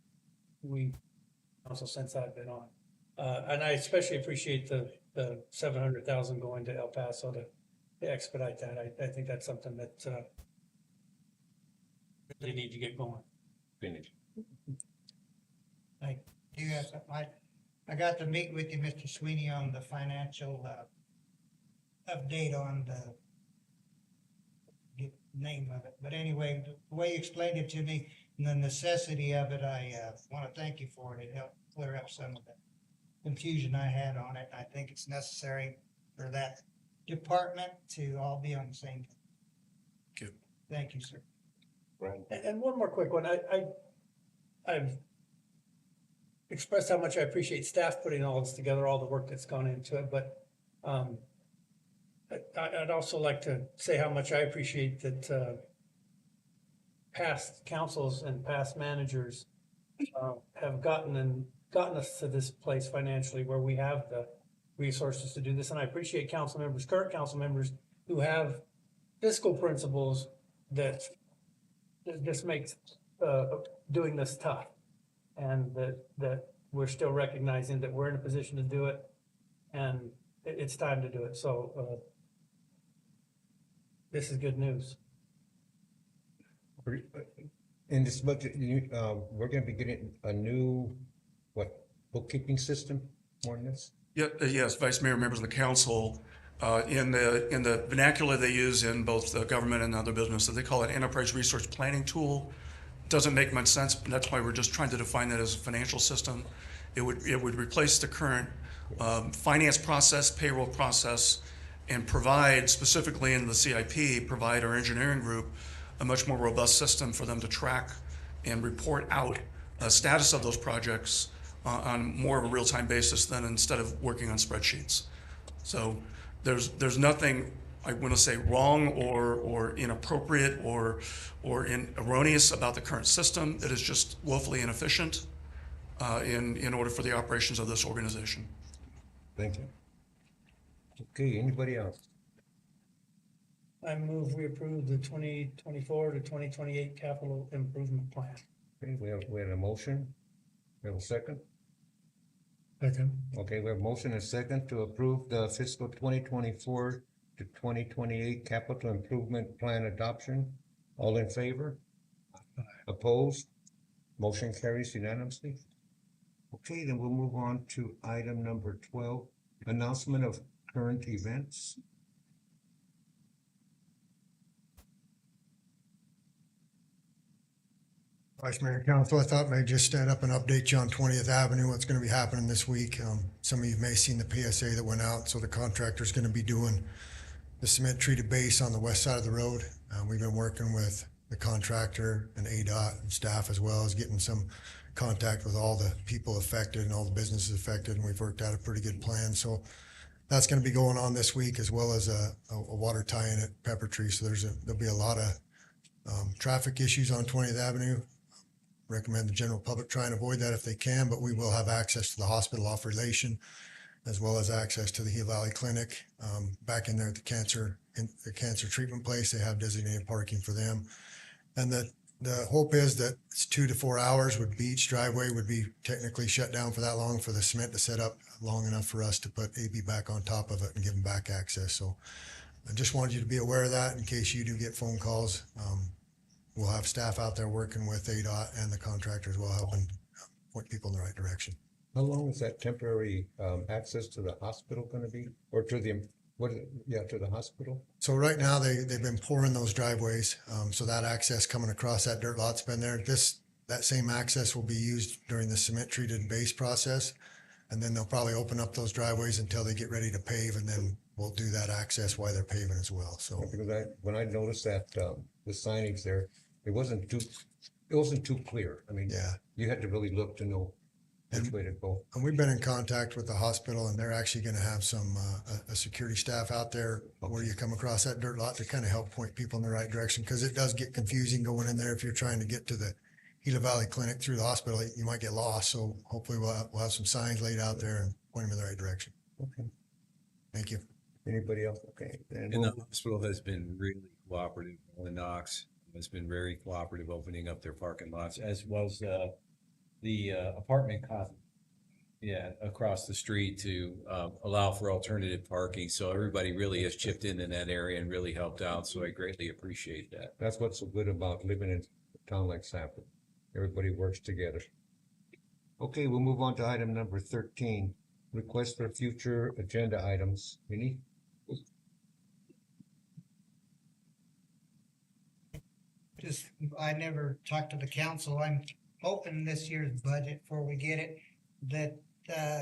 also since I've been on. And I especially appreciate the 700,000 going to El Paso to expedite that. I think that's something that really need to get going. Finish. I do have something. I got to meet with you, Mr. Sweeney, on the financial update on the name of it. But anyway, the way you explained it to me and the necessity of it, I want to thank you for it. It helped clear up some of the confusion I had on it. I think it's necessary for that department to all be on the same page. Thank you. Thank you, sir. Right. And one more quick one. I've expressed how much I appreciate staff putting all this together, all the work that's gone into it, but I'd also like to say how much I appreciate that past councils and past managers have gotten us to this place financially where we have the resources to do this. And I appreciate current council members who have fiscal principles that just makes doing this tough. And that we're still recognizing that we're in a position to do it and it's time to do it. So this is good news. In this budget, we're gonna be getting a new, bookkeeping system, more than this? Yes, Vice Mayor, members of the council, in the vernacular they use in both the government and other businesses, they call it enterprise resource planning tool. Doesn't make much sense, but that's why we're just trying to define that as a financial system. It would replace the current finance process, payroll process, and provide, specifically in the CIP, provide our engineering group a much more robust system for them to track and report out the status of those projects on more of a real-time basis than instead of working on spreadsheets. So there's nothing, I want to say, wrong or inappropriate or erroneous about the current system. It is just woefully inefficient in order for the operations of this organization. Thank you. Okay, anybody else? I move we approve the 2024 to 2028 capital improvement plan. Okay, we have a motion. We have a second. Second. Okay, we have a motion and a second to approve the fiscal 2024 to 2028 capital improvement plan adoption. All in favor? Opposed? Motion carries unanimously. Okay, then we'll move on to item number 12, announcement of current events. Vice Mayor and Council, I thought maybe just stand up and update you on 20th Avenue, what's going to be happening this week. Some of you may have seen the PSA that went out, so the contractor's going to be doing the cement treated base on the west side of the road. We've been working with the contractor and ADOT and staff, as well as getting some contact with all the people affected and all the businesses affected, and we've worked out a pretty good plan. So that's going to be going on this week, as well as a water tie-in at Pepper Tree. So there'll be a lot of traffic issues on 20th Avenue. Recommend the general public try and avoid that if they can, but we will have access to the hospital off Relation, as well as access to the Gila Valley Clinic. Back in there at the cancer treatment place, they have designated parking for them. And the hope is that it's 2 to 4 hours each driveway would be technically shut down for that long, for the cement to set up long enough for us to put AB back on top of it and give them back access. So I just wanted you to be aware of that in case you do get phone calls. We'll have staff out there working with ADOT and the contractor as well, helping point people in the right direction. How long is that temporary access to the hospital going to be, or to the to the hospital? So right now they've been pouring those driveways, so that access coming across that dirt lot's been there. That same access will be used during the cement treated base process, and then they'll probably open up those driveways until they get ready to pave, and then we'll do that access while they're paving as well. So because when I noticed that the signage there, it wasn't too clear. I mean, yeah, you had to really look to know which way to go. And we've been in contact with the hospital, and they're actually going to have some a security staff out there where you come across that dirt lot to kind of help point people in the right direction, because it does get confusing going in there. If you're trying to get to the Gila Valley Clinic through the hospital, you might get lost. So hopefully we'll have some signs laid out there and point them in the right direction. Okay. Thank you. Anybody else? Okay. And the hospital has been really cooperative. Roland Knox has been very cooperative, opening up their parking lots, as well as the apartment across the street to allow for alternative parking. So everybody really has chipped in that area and really helped out. So I greatly appreciate that. That's what's so good about living in a town like Sanford. Everybody works together. Okay, we'll move on to item number 13. Request for future agenda items. Any? I never talked to the council. I'm hoping this year's budget, before we get it, that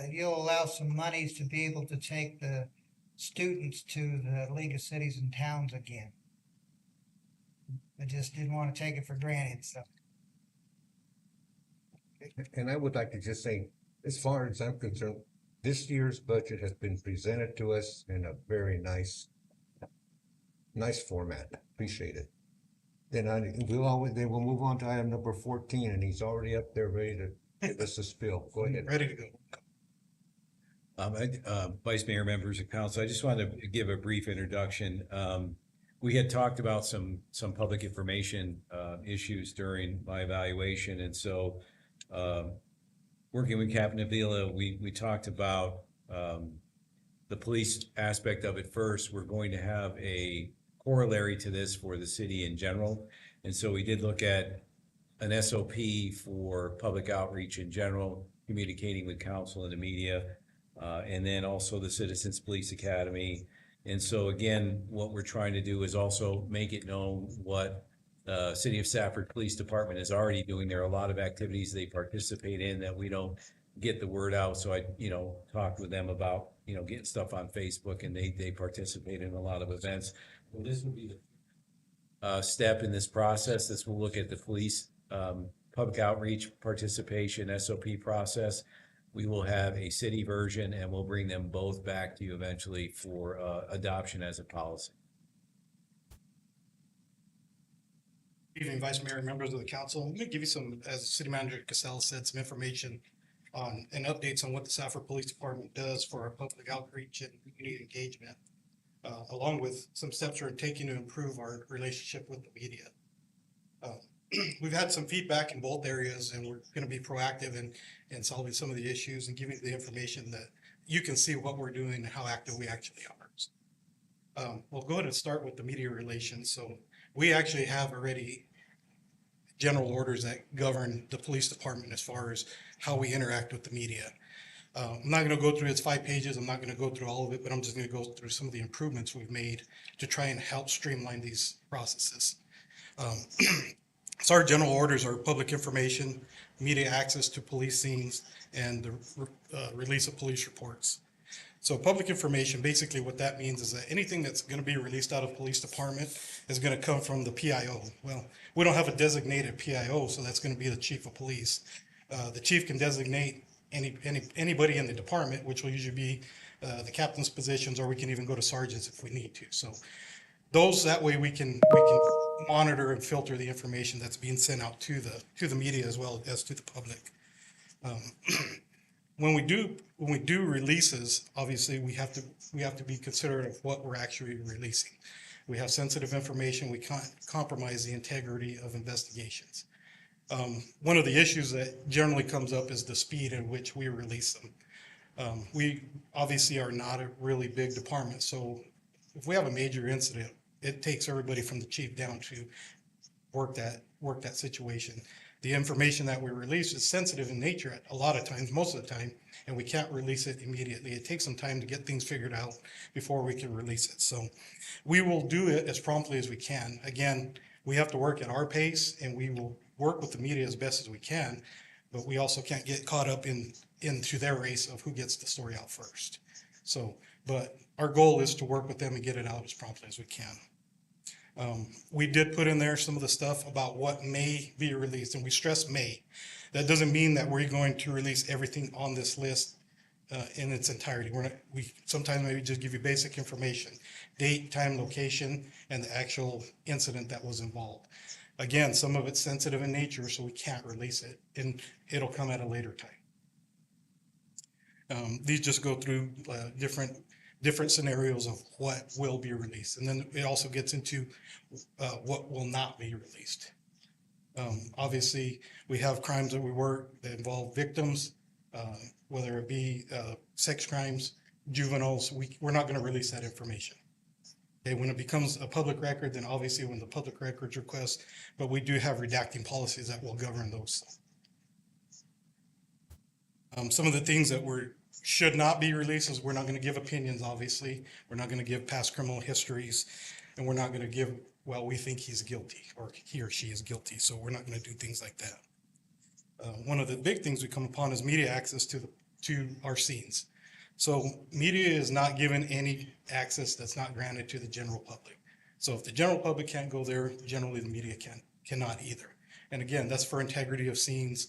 you'll allow some monies to be able to take the students to the League of Cities and Towns again. I just didn't want to take it for granted, so. And I would like to just say, as far as I'm concerned, this year's budget has been presented to us in a very nice Nice format. Appreciate it. Then we'll move on to item number 14, and he's already up there ready to give us a spill. Go ahead. Ready to go. Vice Mayor, members of council, I just wanted to give a brief introduction. We had talked about some public information issues during my evaluation, and so working with Captain Avila, we talked about the police aspect of it first. We're going to have a corollary to this for the city in general, and so we did look at an SOP for public outreach in general, communicating with council and the media. And then also the Citizens Police Academy. And so again, what we're trying to do is also make it known what City of Safford Police Department is already doing. There are a lot of activities they participate in that we don't get the word out. So I, talked with them about, getting stuff on Facebook, and they participate in a lot of events. Well, this will be the step in this process. This will look at the police public outreach participation SOP process. We will have a city version, and we'll bring them both back to you eventually for adoption as a policy. Good evening, Vice Mayor and members of the council. Let me give you some, as City Manager Cassell said, some information on and updates on what the Safford Police Department does for our public outreach and community engagement, along with some steps we're taking to improve our relationship with the media. We've had some feedback in both areas, and we're going to be proactive in solving some of the issues and giving you the information that you can see what we're doing and how active we actually are. We'll go ahead and start with the media relations. So we actually have already general orders that govern the police department as far as how we interact with the media. I'm not going to go through its 5 pages. I'm not going to go through all of it, but I'm just going to go through some of the improvements we've made to try and help streamline these processes. So our general orders are public information, media access to police scenes, and the release of police reports. So public information, basically what that means is that anything that's going to be released out of police department is going to come from the PIO. Well, we don't have a designated PIO, so that's going to be the chief of police. The chief can designate anybody in the department, which will usually be the captain's positions, or we can even go to sergeants if we need to. So that way we can monitor and filter the information that's being sent out to the media as well as to the public. When we do releases, obviously we have to be considerate of what we're actually releasing. We have sensitive information. We can't compromise the integrity of investigations. One of the issues that generally comes up is the speed in which we release them. We obviously are not a really big department, so if we have a major incident, it takes everybody from the chief down to work that situation. The information that we release is sensitive in nature a lot of times, most of the time, and we can't release it immediately. It takes some time to get things figured out before we can release it. So we will do it as promptly as we can. Again, we have to work at our pace, and we will work with the media as best as we can, but we also can't get caught up into their race of who gets the story out first. So, but our goal is to work with them and get it out as promptly as we can. We did put in there some of the stuff about what may be released, and we stress may. That doesn't mean that we're going to release everything on this list in its entirety. We sometimes maybe just give you basic information, date, time, location, and the actual incident that was involved. Again, some of it's sensitive in nature, so we can't release it, and it'll come at a later time. These just go through different scenarios of what will be released. And then it also gets into what will not be released. Obviously, we have crimes that we work that involve victims, whether it be sex crimes, juveniles. We're not going to release that information. Okay, when it becomes a public record, then obviously when the public records request, but we do have redacting policies that will govern those. Some of the things that should not be released is we're not going to give opinions, obviously. We're not going to give past criminal histories, and we're not going to give, well, we think he's guilty or he or she is guilty, so we're not going to do things like that. One of the big things we come upon is media access to our scenes. So media is not given any access that's not granted to the general public. So if the general public can't go there, generally the media cannot either. And again, that's for integrity of scenes.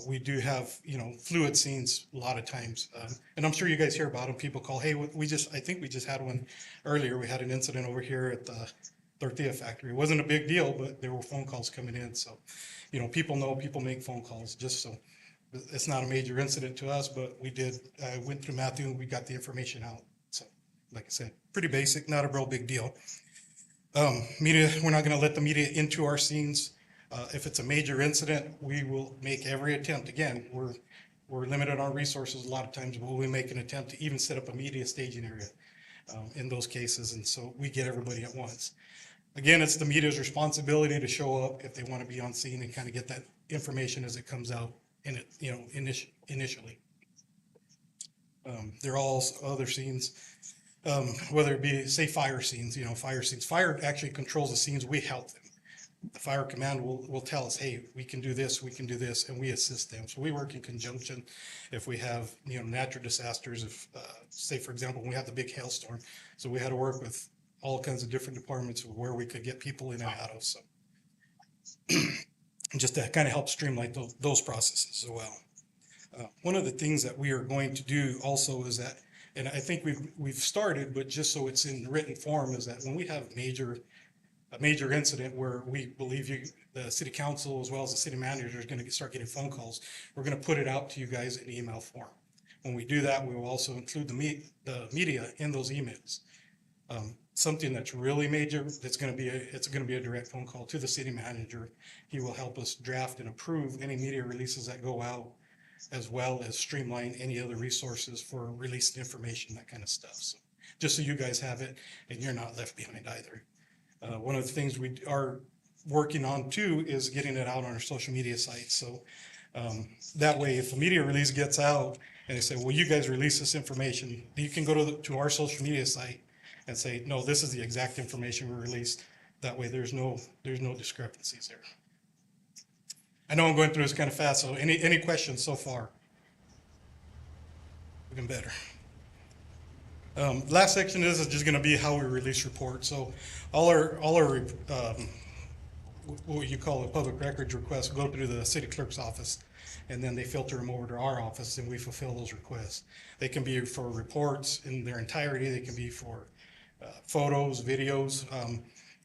We do have, fluid scenes a lot of times. And I'm sure you guys hear about them. People call, hey, I think we just had one earlier. We had an incident over here at the tortilla factory. It wasn't a big deal, but there were phone calls coming in. So, people know, people make phone calls, just so it's not a major incident to us, but I went through Matthew and we got the information out. So, like I said, pretty basic, not a real big deal. Media, we're not gonna let the media into our scenes. If it's a major incident, we will make every attempt. Again, we're limited on resources a lot of times, but we make an attempt to even set up a media staging area in those cases, and so we get everybody at once. Again, it's the media's responsibility to show up if they want to be on scene and kind of get that information as it comes out in it, initially. There are all other scenes, whether it be, say, fire scenes, fire scenes. Fire actually controls the scenes. We help them. The fire command will tell us, hey, we can do this, and we assist them. So we work in conjunction. If we have, natural disasters, if, say, for example, when we had the big hailstorm, so we had to work with all kinds of different departments of where we could get people in and out of. So just to kind of help streamline those processes as well. One of the things that we are going to do also is that, and I think we've started, but just so it's in written form, is that when we have a major incident where we believe the city council as well as the city manager is going to start getting phone calls, we're going to put it out to you guys in email form. When we do that, we will also include the media in those emails. Something that's really major, it's going to be a direct phone call to the city manager. He will help us draft and approve any media releases that go out, as well as streamline any other resources for releasing information, that kind of stuff. So just so you guys have it and you're not left behind either. One of the things we are working on too is getting it out on our social media sites. So that way, if a media release gets out and they say, well, you guys release this information, you can go to our social media site and say, no, this is the exact information we released. That way there's no discrepancies there. I know I'm going through this kind of fast, so any questions so far? Even better. Last section is just going to be how we release reports. So all our what you call a public records requests go through the city clerk's office, and then they filter them over to our office and we fulfill those requests. They can be for reports in their entirety. They can be for photos, videos.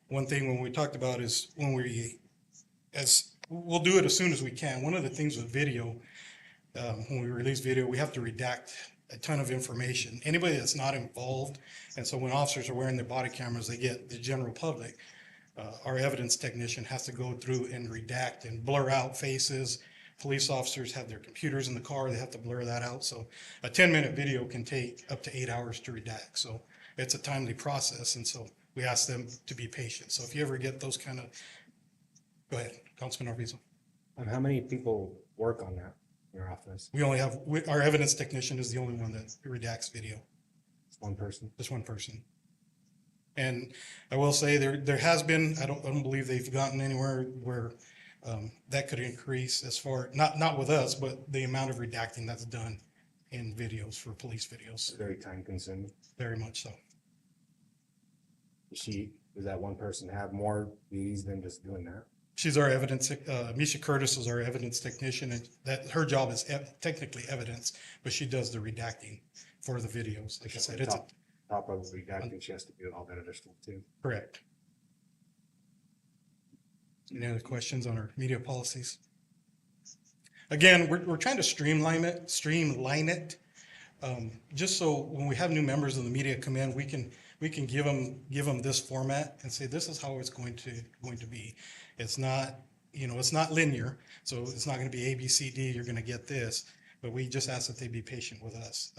One thing when we talked about is we'll do it as soon as we can. One of the things with video, when we release video, we have to redact a ton of information. Anybody that's not involved, and so when officers are wearing their body cameras, they get the general public. Our evidence technician has to go through and redact and blur out faces. Police officers have their computers in the car, they have to blur that out. So a 10-minute video can take up to 8 hours to redact. So it's a timely process, and so we ask them to be patient. So if you ever get those kind of, go ahead, Councilman Arvizo. And how many people work on that in your office? We only have, our evidence technician is the only one that redacts video. Just one person? Just one person. And I will say there has been, I don't believe they've gotten anywhere where that could increase as far, not with us, but the amount of redacting that's done in videos for police videos. Very time consuming. Very much so. Does that one person have more duties than just doing that? She's our evidence, Misha Curtis is our evidence technician, and that her job is technically evidence, but she does the redacting for the videos. Like I said, it's top of the redacting, she has to do all that other stuff too. Correct. Any other questions on our media policies? Again, we're trying to streamline it, just so when we have new members of the media come in, we can give them this format and say, this is how it's going to be. It's not, it's not linear, so it's not going to be A, B, C, D, you're going to get this, but we just ask that they be patient with us.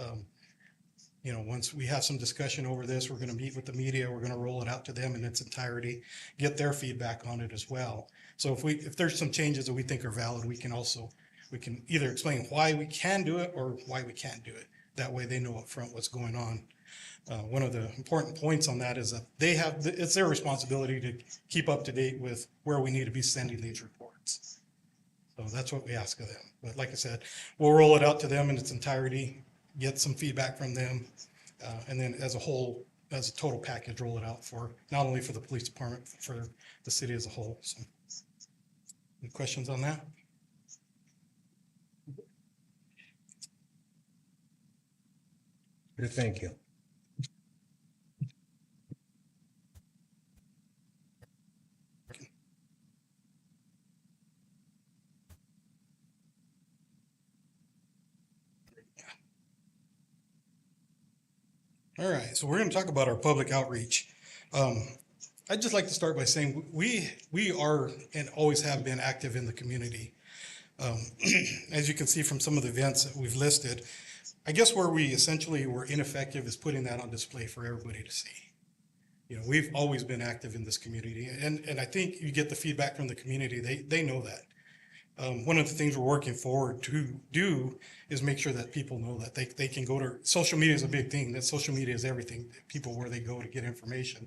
Once we have some discussion over this, we're going to meet with the media, we're going to roll it out to them in its entirety, get their feedback on it as well. So if there's some changes that we think are valid, we can either explain why we can do it or why we can't do it. That way they know up front what's going on. One of the important points on that is that it's their responsibility to keep up to date with where we need to be sending these reports. So that's what we ask of them. But like I said, we'll roll it out to them in its entirety, get some feedback from them, and then as a whole, as a total package, roll it out for not only for the police department, but for the city as a whole. So, any questions on that? Thank you. All right, so we're going to talk about our public outreach. I'd just like to start by saying we are and always have been active in the community. As you can see from some of the events that we've listed, I guess where we essentially were ineffective is putting that on display for everybody to see. You know, we've always been active in this community, and I think you get the feedback from the community. They know that. One of the things we're working forward to do is make sure that people know that they can go to, social media is a big thing, that social media is everything, people where they go to get information.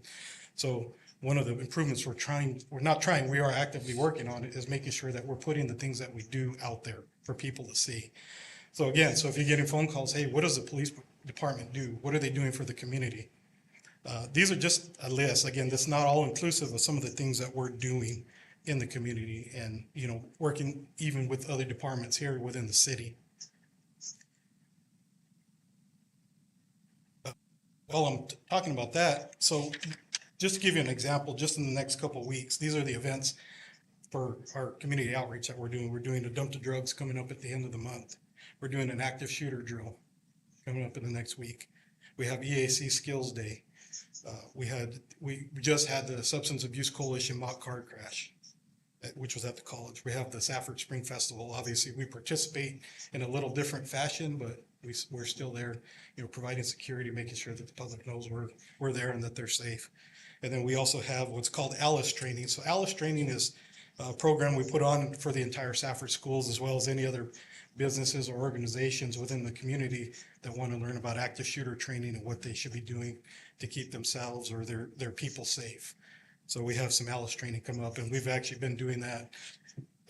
So one of the improvements we are actively working on it is making sure that we're putting the things that we do out there for people to see. So again, so if you're getting phone calls, hey, what does the police department do? What are they doing for the community? These are just a list. Again, that's not all inclusive of some of the things that we're doing in the community and, you know, working even with other departments here within the city. While I'm talking about that, so just to give you an example, just in the next couple of weeks, these are the events for our community outreach that we're doing. We're doing a dump to drugs coming up at the end of the month. We're doing an active shooter drill coming up in the next week. We have EAC Skills Day. We just had the Substance Abuse Coalition mock car crash, which was at the college. We have the Safford Spring Festival. Obviously, we participate in a little different fashion, but we're still there, you know, providing security, making sure that the public knows we're there and that they're safe. And then we also have what's called ALICE training. So ALICE training is a program we put on for the entire Safford schools, as well as any other businesses or organizations within the community that want to learn about active shooter training and what they should be doing to keep themselves or their people safe. So we have some ALICE training coming up, and we've actually been doing that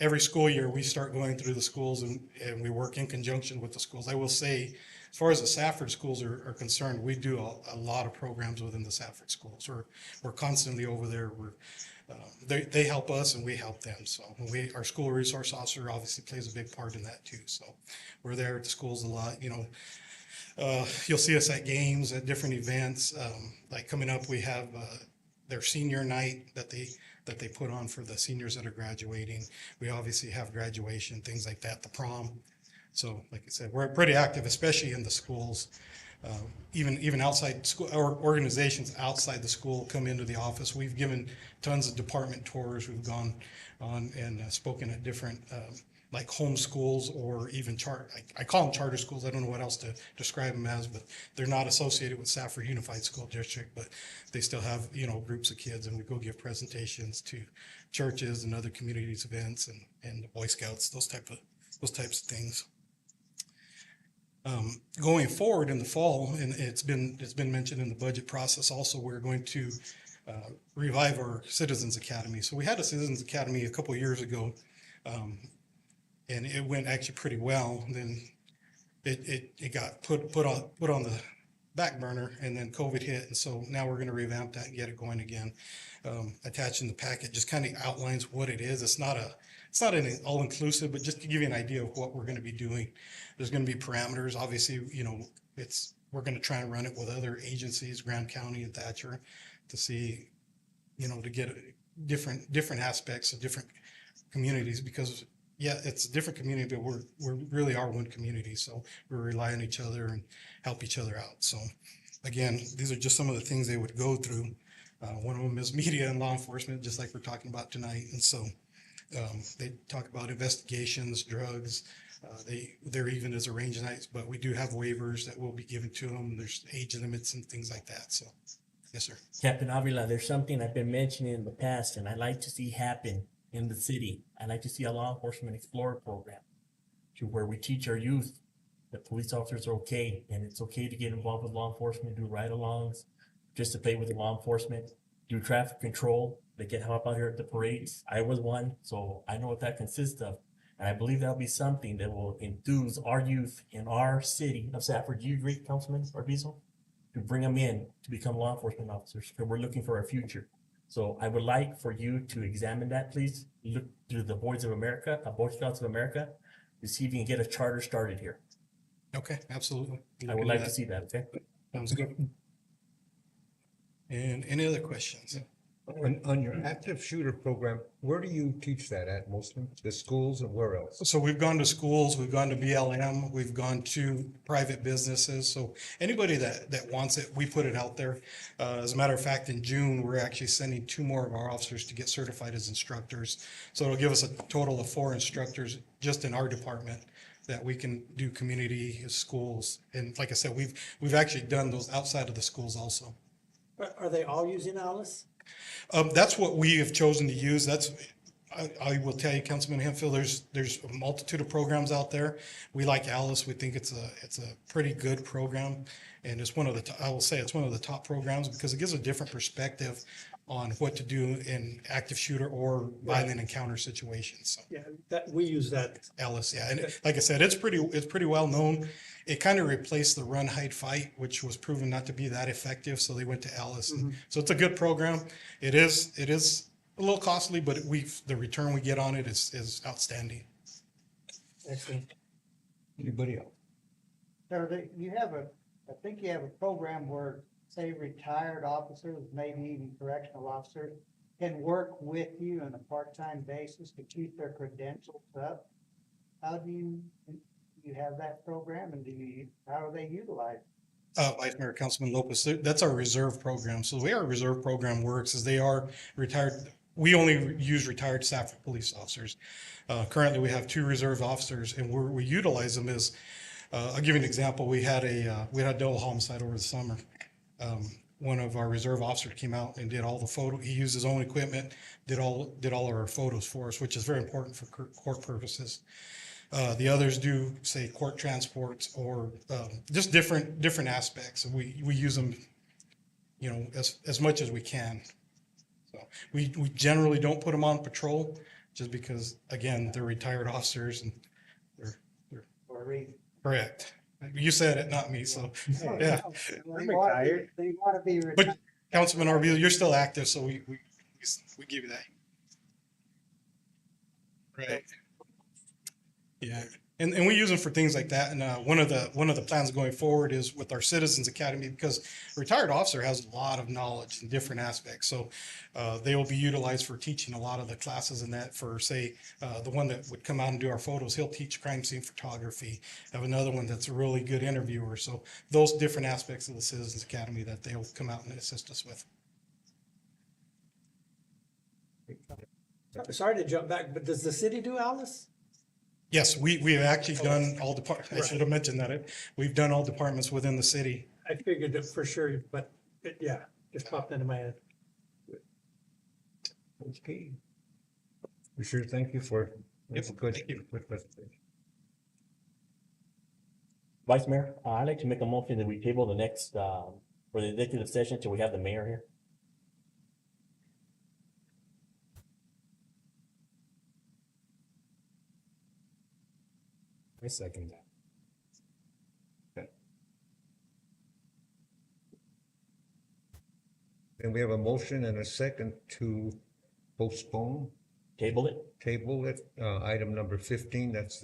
every school year. We start going through the schools and we work in conjunction with the schools. I will say, as far as the Safford schools are concerned, we do a lot of programs within the Safford schools. We're constantly over there. They help us and we help them. So our school resource officer obviously plays a big part in that too. So we're there at the schools a lot. You know, you'll see us at games, at different events. Like coming up, we have their senior night that they put on for the seniors that are graduating. We obviously have graduation, things like that, the prom. So like I said, we're pretty active, especially in the schools. Even outside school, or organizations outside the school come into the office. We've given tons of department tours. We've gone on and spoken at different like home schools or even I call them charter schools. I don't know what else to describe them as, but they're not associated with Safford Unified School District, but they still have, you know, groups of kids, and we go give presentations to churches and other communities events and the Boy Scouts, those types of things. Going forward in the fall, and it's been mentioned in the budget process also, we're going to revive our Citizens Academy. So we had a Citizens Academy a couple of years ago, and it went actually pretty well. Then it got put on the back burner, and then COVID hit, and so now we're going to revamp that and get it going again. Attached in the packet just kind of outlines what it is. It's not an all-inclusive, but just to give you an idea of what we're going to be doing. There's going to be parameters. Obviously, you know, we're going to try and run it with other agencies, Grand County and Thatcher, to see, you know, to get different aspects of different communities, because yeah, it's a different community, but we really are one community. So we rely on each other and help each other out. So again, these are just some of the things they would go through. One of them is media and law enforcement, just like we're talking about tonight. And so they talk about investigations, drugs. There even is a range nights, but we do have waivers that will be given to them. There's age limits and things like that. So, yes, sir. Captain Avila, there's something I've been mentioning in the past, and I'd like to see happen in the city. I'd like to see a law enforcement explorer program to where we teach our youth that police officers are okay, and it's okay to get involved with law enforcement, do ride-alongs, participate with the law enforcement, do traffic control. They get help out here at the parades. I was one, so I know what that consists of. And I believe that'll be something that will enthuse our youth in our city of Safford. Do you agree, Councilman Arvizo? To bring them in to become law enforcement officers, because we're looking for our future. So I would like for you to examine that, please. Look through the Boys of America, Boy Scouts of America, to see if you can get a charter started here. Okay, absolutely. I would like to see that, okay? Sounds good. And any other questions? On your active shooter program, where do you teach that at mostly? The schools and where else? So we've gone to schools, we've gone to BLM, we've gone to private businesses. So anybody that wants it, we put it out there. As a matter of fact, in June, we're actually sending 2 more of our officers to get certified as instructors. So it'll give us a total of 4 instructors just in our department that we can do community schools. And like I said, we've actually done those outside of the schools also. Are they all using Alice? That's what we have chosen to use. I will tell you, Councilman Hemphill, there's a multitude of programs out there. We like Alice. We think it's a pretty good program. And it's one of the, I will say it's one of the top programs because it gives a different perspective on what to do in active shooter or violent encounter situations. So Yeah, that, we use that. Alice, yeah. And like I said, it's pretty well known. It kind of replaced the run, hide, fight, which was proven not to be that effective. So they went to Alice. And so it's a good program. It is a little costly, but the return we get on it is outstanding. Excellent. Anybody else? So you have I think you have a program where, say, retired officers, maybe even correctional officers, can work with you on a part-time basis to keep their credentials up. How do you have that program, and how are they utilized? Vice Mayor Councilman Lopez, that's our reserve program. So the way our reserve program works is they are retired. We only use retired Safford police officers. Currently, we have 2 reserve officers, and we utilize them as, I'll give you an example. We had a double homicide over the summer. One of our reserve officers came out and did all the photo. He used his own equipment, did all of our photos for us, which is very important for court purposes. The others do, say, court transports or just different aspects. We use them, as much as we can. So we generally don't put them on patrol just because, again, they're retired officers and they're For a reason. correct. You said it, not me. So yeah. They want to be retired. But Councilman Arvila, you're still active, so we give you that. Right. Yeah, and we use them for things like that. And one of the plans going forward is with our Citizens Academy, because a retired officer has a lot of knowledge in different aspects. So they will be utilized for teaching a lot of the classes in that. For, say, the one that would come out and do our photos, he'll teach crime scene photography. Have another one that's a really good interviewer. So those different aspects of the Citizens Academy that they'll come out and assist us with. Sorry to jump back, but does the city do Alice? Yes, we have actually done all I should have mentioned that. We've done all departments within the city. I figured it for sure, but yeah, just popped into my head. Okay. We sure thank you for, that's a good, thank you. good presentation. Vice Mayor, I'd like to make a motion that we table the next, for the executive session till we have the mayor here. I second that. And we have a motion and a second to postpone, Table it. table it, item number 15, that's,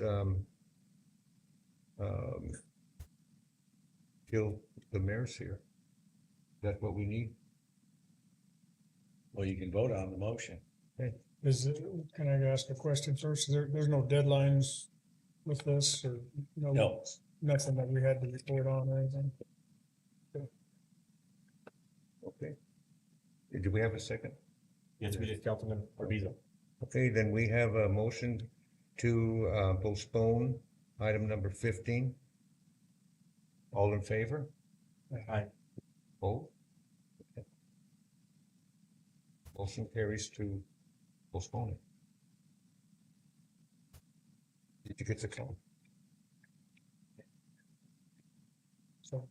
till the mayor's here. Is that what we need? Well, you can vote on the motion. Can I ask a question first? There's no deadlines with this or No. nothing that we had to report on or anything? Okay. Do we have a second? Yes, we did, Councilman Arvizo. Okay, then we have a motion to postpone item number 15. All in favor? Aye. Vote. Okay. Motion carries to postpone it. Did you get the call? So,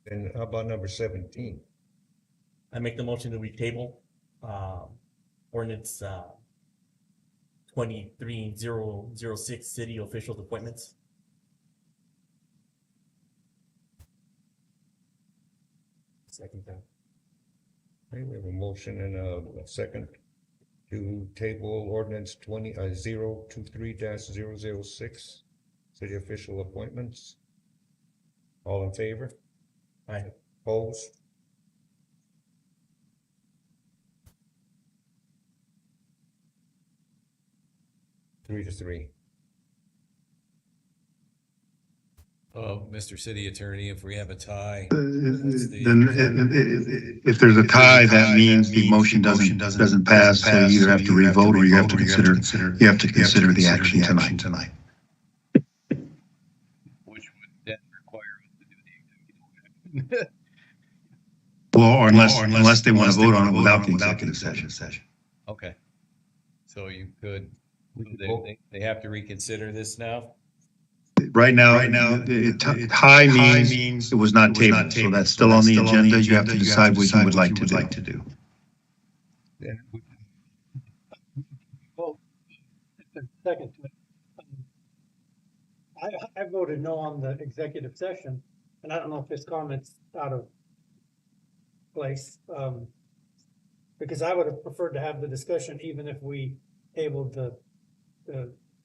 And how about number 17? I make the motion that we table, ordinance, 23006 city officials appointments. Second that. Okay, we have a motion and a second to table ordinance 023-006, city official appointments. All in favor? Aye. Opposed? Three to three. Mr. City Attorney, if we have a tie. Then if there's a tie, that means the motion doesn't pass, so you either have to revote or you have to consider the action tonight. Which would then require us to do the executive. Well, or unless they want to vote on it without the executive session. Okay. So you could, vote. they have to reconsider this now? Right now, tie means it was not tabled, so that's still on the agenda. You have to decide what you would like to do. Yeah. Well, second to it. I voted no on the executive session, and I don't know if this comment's out of place. Because I would have preferred to have the discussion even if we tabled the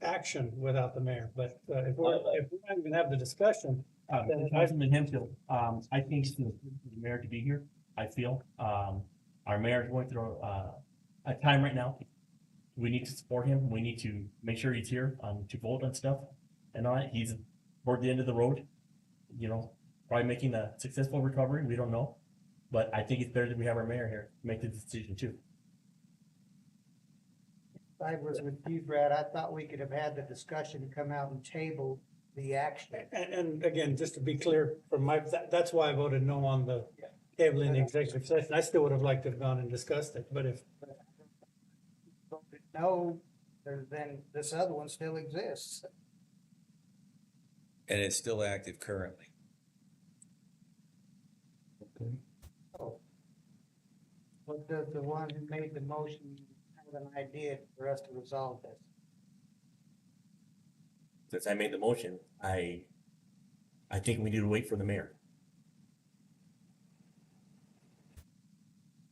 action without the mayor, but if we're not gonna have the discussion, then Councilman Hemphill, I think it's for the mayor to be here. I feel, our mayor is going through, a time right now. We need to support him. We need to make sure he's here, to vote on stuff. And all that. He's toward the end of the road, you know, probably making a successful recovery. We don't know. But I think it's better that we have our mayor here to make the decision too. I was with you, Brad. I thought we could have had the discussion come out and table the action. and again, just to be clear, from my, that's why I voted no on the tabling the executive session. I still would have liked to have gone and discussed it, but if No, then this other one still exists. And it's still active currently. Oh. What does the one who made the motion have an idea for us to resolve this? Since I made the motion, I think we need to wait for the mayor.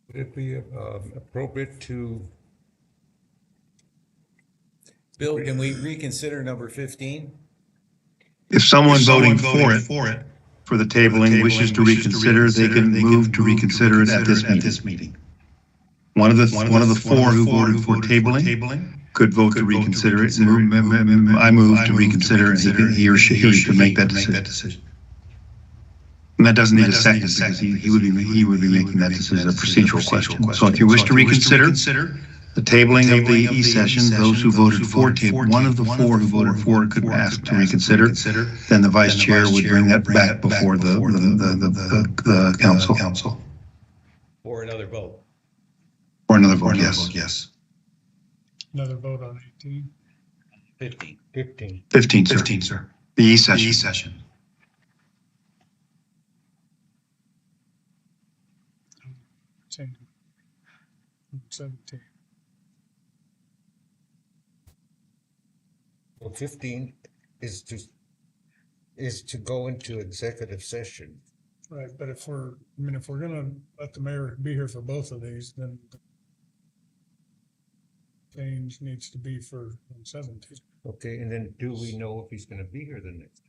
Would it be appropriate to, Bill, can we reconsider number 15? If someone voting for it, for the tabling, wishes to reconsider, they can move to reconsider it at this meeting. One of the four who voted for tabling could vote to reconsider it. I move to reconsider, and he or she can make that decision. And that doesn't need a second, because he would be making that decision, a procedural question. So if you wish to reconsider the tabling of the E-session, those who voted for table, one of the four who voted for it could ask to reconsider, then the vice chair would bring that back before the council. Or another vote? Or another vote, yes. Another vote on 18. 15. 15, sir. The E-session. Same. 17. well, 15 is to go into executive session. Right, but if we're gonna let the mayor be here for both of these, then the change needs to be for 17. Okay, and then do we know if he's gonna be here the next?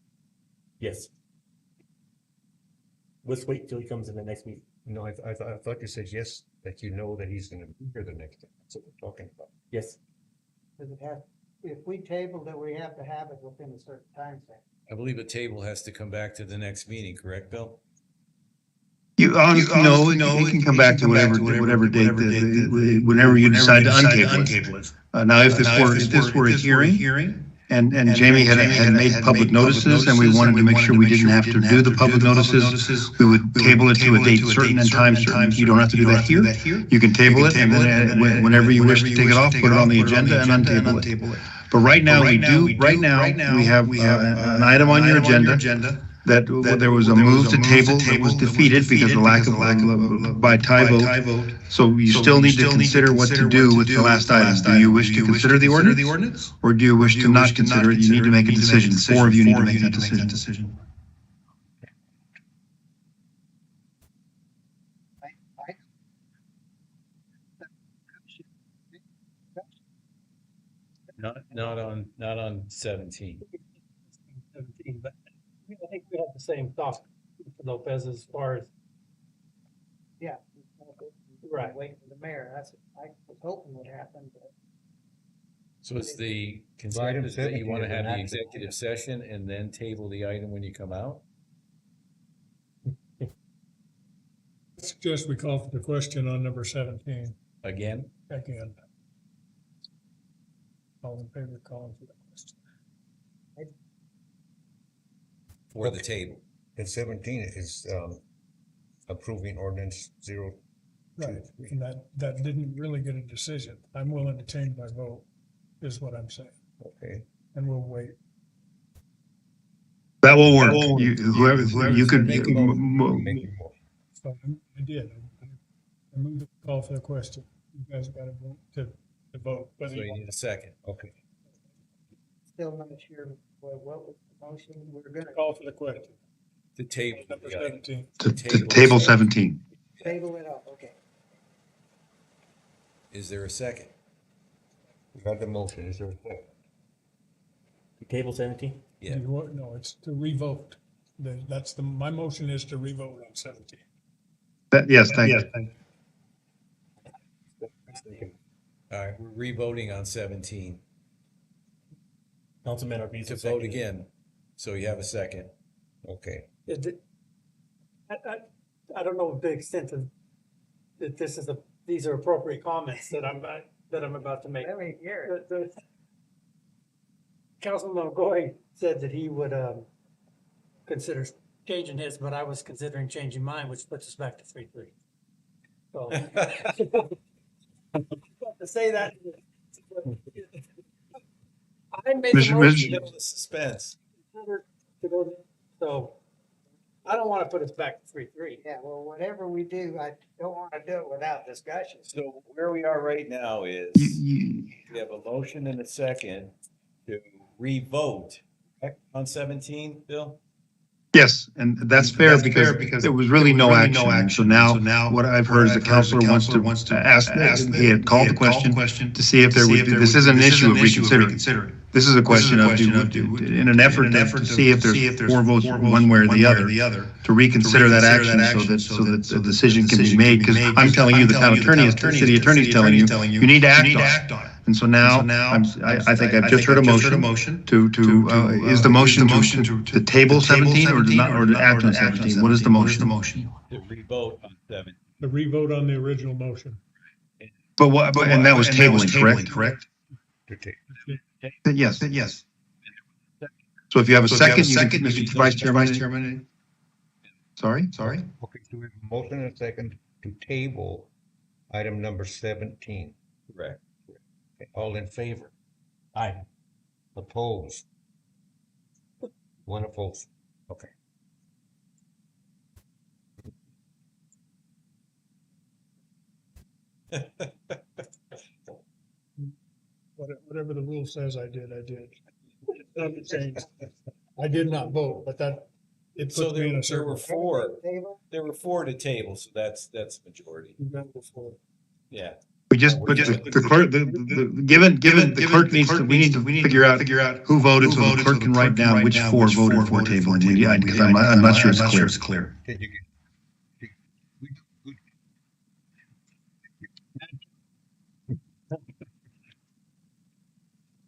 Yes. Let's wait till he comes in the next meeting. No, I thought you said yes, that you know that he's gonna be here the next time. That's what we're talking about. Yes. Does it have, if we tabled it, we have to have it within a certain time frame. I believe a table has to come back to the next meeting, correct, Bill? You can come back to whatever date, whenever you decide to untable it. Now, if this were a hearing, and Jamie had made public notices, and we wanted to make sure we didn't have to do the public notices, we would table it to a date certain and time certain. You don't have to do that here. You can table it, and then whenever you wish to take it off, put it on the agenda and untable it. But right now, we have an item on your agenda that there was a move to table that was defeated because of lack of by tie vote. So you still need to consider what to do with the last item. Do you wish to consider the ordinance? Or do you wish to not consider it? You need to make a decision. Four of you need to make that decision. Not on 17. 17, but I think we have the same thought, Mr. Lopez, as far as, Yeah. Right. Waiting for the mayor. That's, I was hoping would happen, but So it's the Item consensus that you 17 want to is an have the action executive item. session and then table the item when you come out? I suggest we call for the question on number 17 Again? again. All in favor of calling for the question? For the table. And 17 is approving ordinance 0. Right, and that didn't really get a decision. I'm willing to change my vote, is what I'm saying, Okay. and we'll wait. That will work. Whoever, you could, Make a motion. So I did. I moved the call for the question. You guys got to vote to vote. So you need a second. Okay. still not sure what was the motion. We're gonna Call for the question. The table. Number the item. 17. To table 17. table it up, okay. Is there a second? We got the motion. Is there a second? Table 17? Yeah. No, it's to revote. My motion is to revote on 17. Yes, thank you. All right, we're re-voting on 17 Councilman Arbiza. to vote seconded. again. So you have a second. Okay. I don't know the extent of, that these are appropriate comments that I'm about to make. Let me hear it. Councilman Goy said that he would, consider changing his, but I was considering changing mine, which puts us back to 3-3. So. To say that. I made the motion Middle of suspense. to go, so I don't want to put us back to 3-3. Yeah, well, whatever we do, I don't want to do it without discussion. So where we are right now is You- we have a motion and a second to re-vote correct, on 17, Bill? Yes, and that's fair because there was really no action. So now what I've heard is the counselor wants to ask, he had called the question to see if there would, this is an issue of reconsidering. This is a question of, in an effort to see if there's 4 votes one way or the other, to reconsider that action so that the decision can be made. Because I'm telling you, the town attorney, the city attorney is telling you, you need to act on it. And so now, I think I've just heard a motion to, is the motion to table 17 or to act on 17? What is the motion? To re-vote on 17. To revote on the original motion. But and that was tabling, correct? To take. Yes. So if you have a second, you can, Mr. Vice Chairman. Sorry? Okay, so we have a motion and a second to table item number 17. Correct. Okay, all in favor? Aye. Opposed? One opposed. Okay. Whatever the rule says I did. Nothing changed. I did not vote, but it So puts me in a there circle. were 4. Table? There were 4 to table, so that's majority. Yeah. We just, but the clerk, given the clerk we need to figure out who voted, so the clerk can write down which 4 voted for tabling. Because I'm not sure it's clear. Did you get?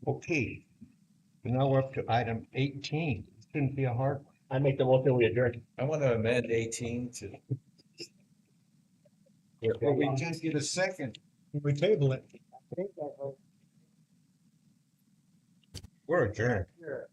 Okay, so now we're up to item 18. This shouldn't be a hard one. I make the motion, we adjourn. I want to amend 18 to. Well, we just get a second. We table it. I think that was- We're adjourned. Sure.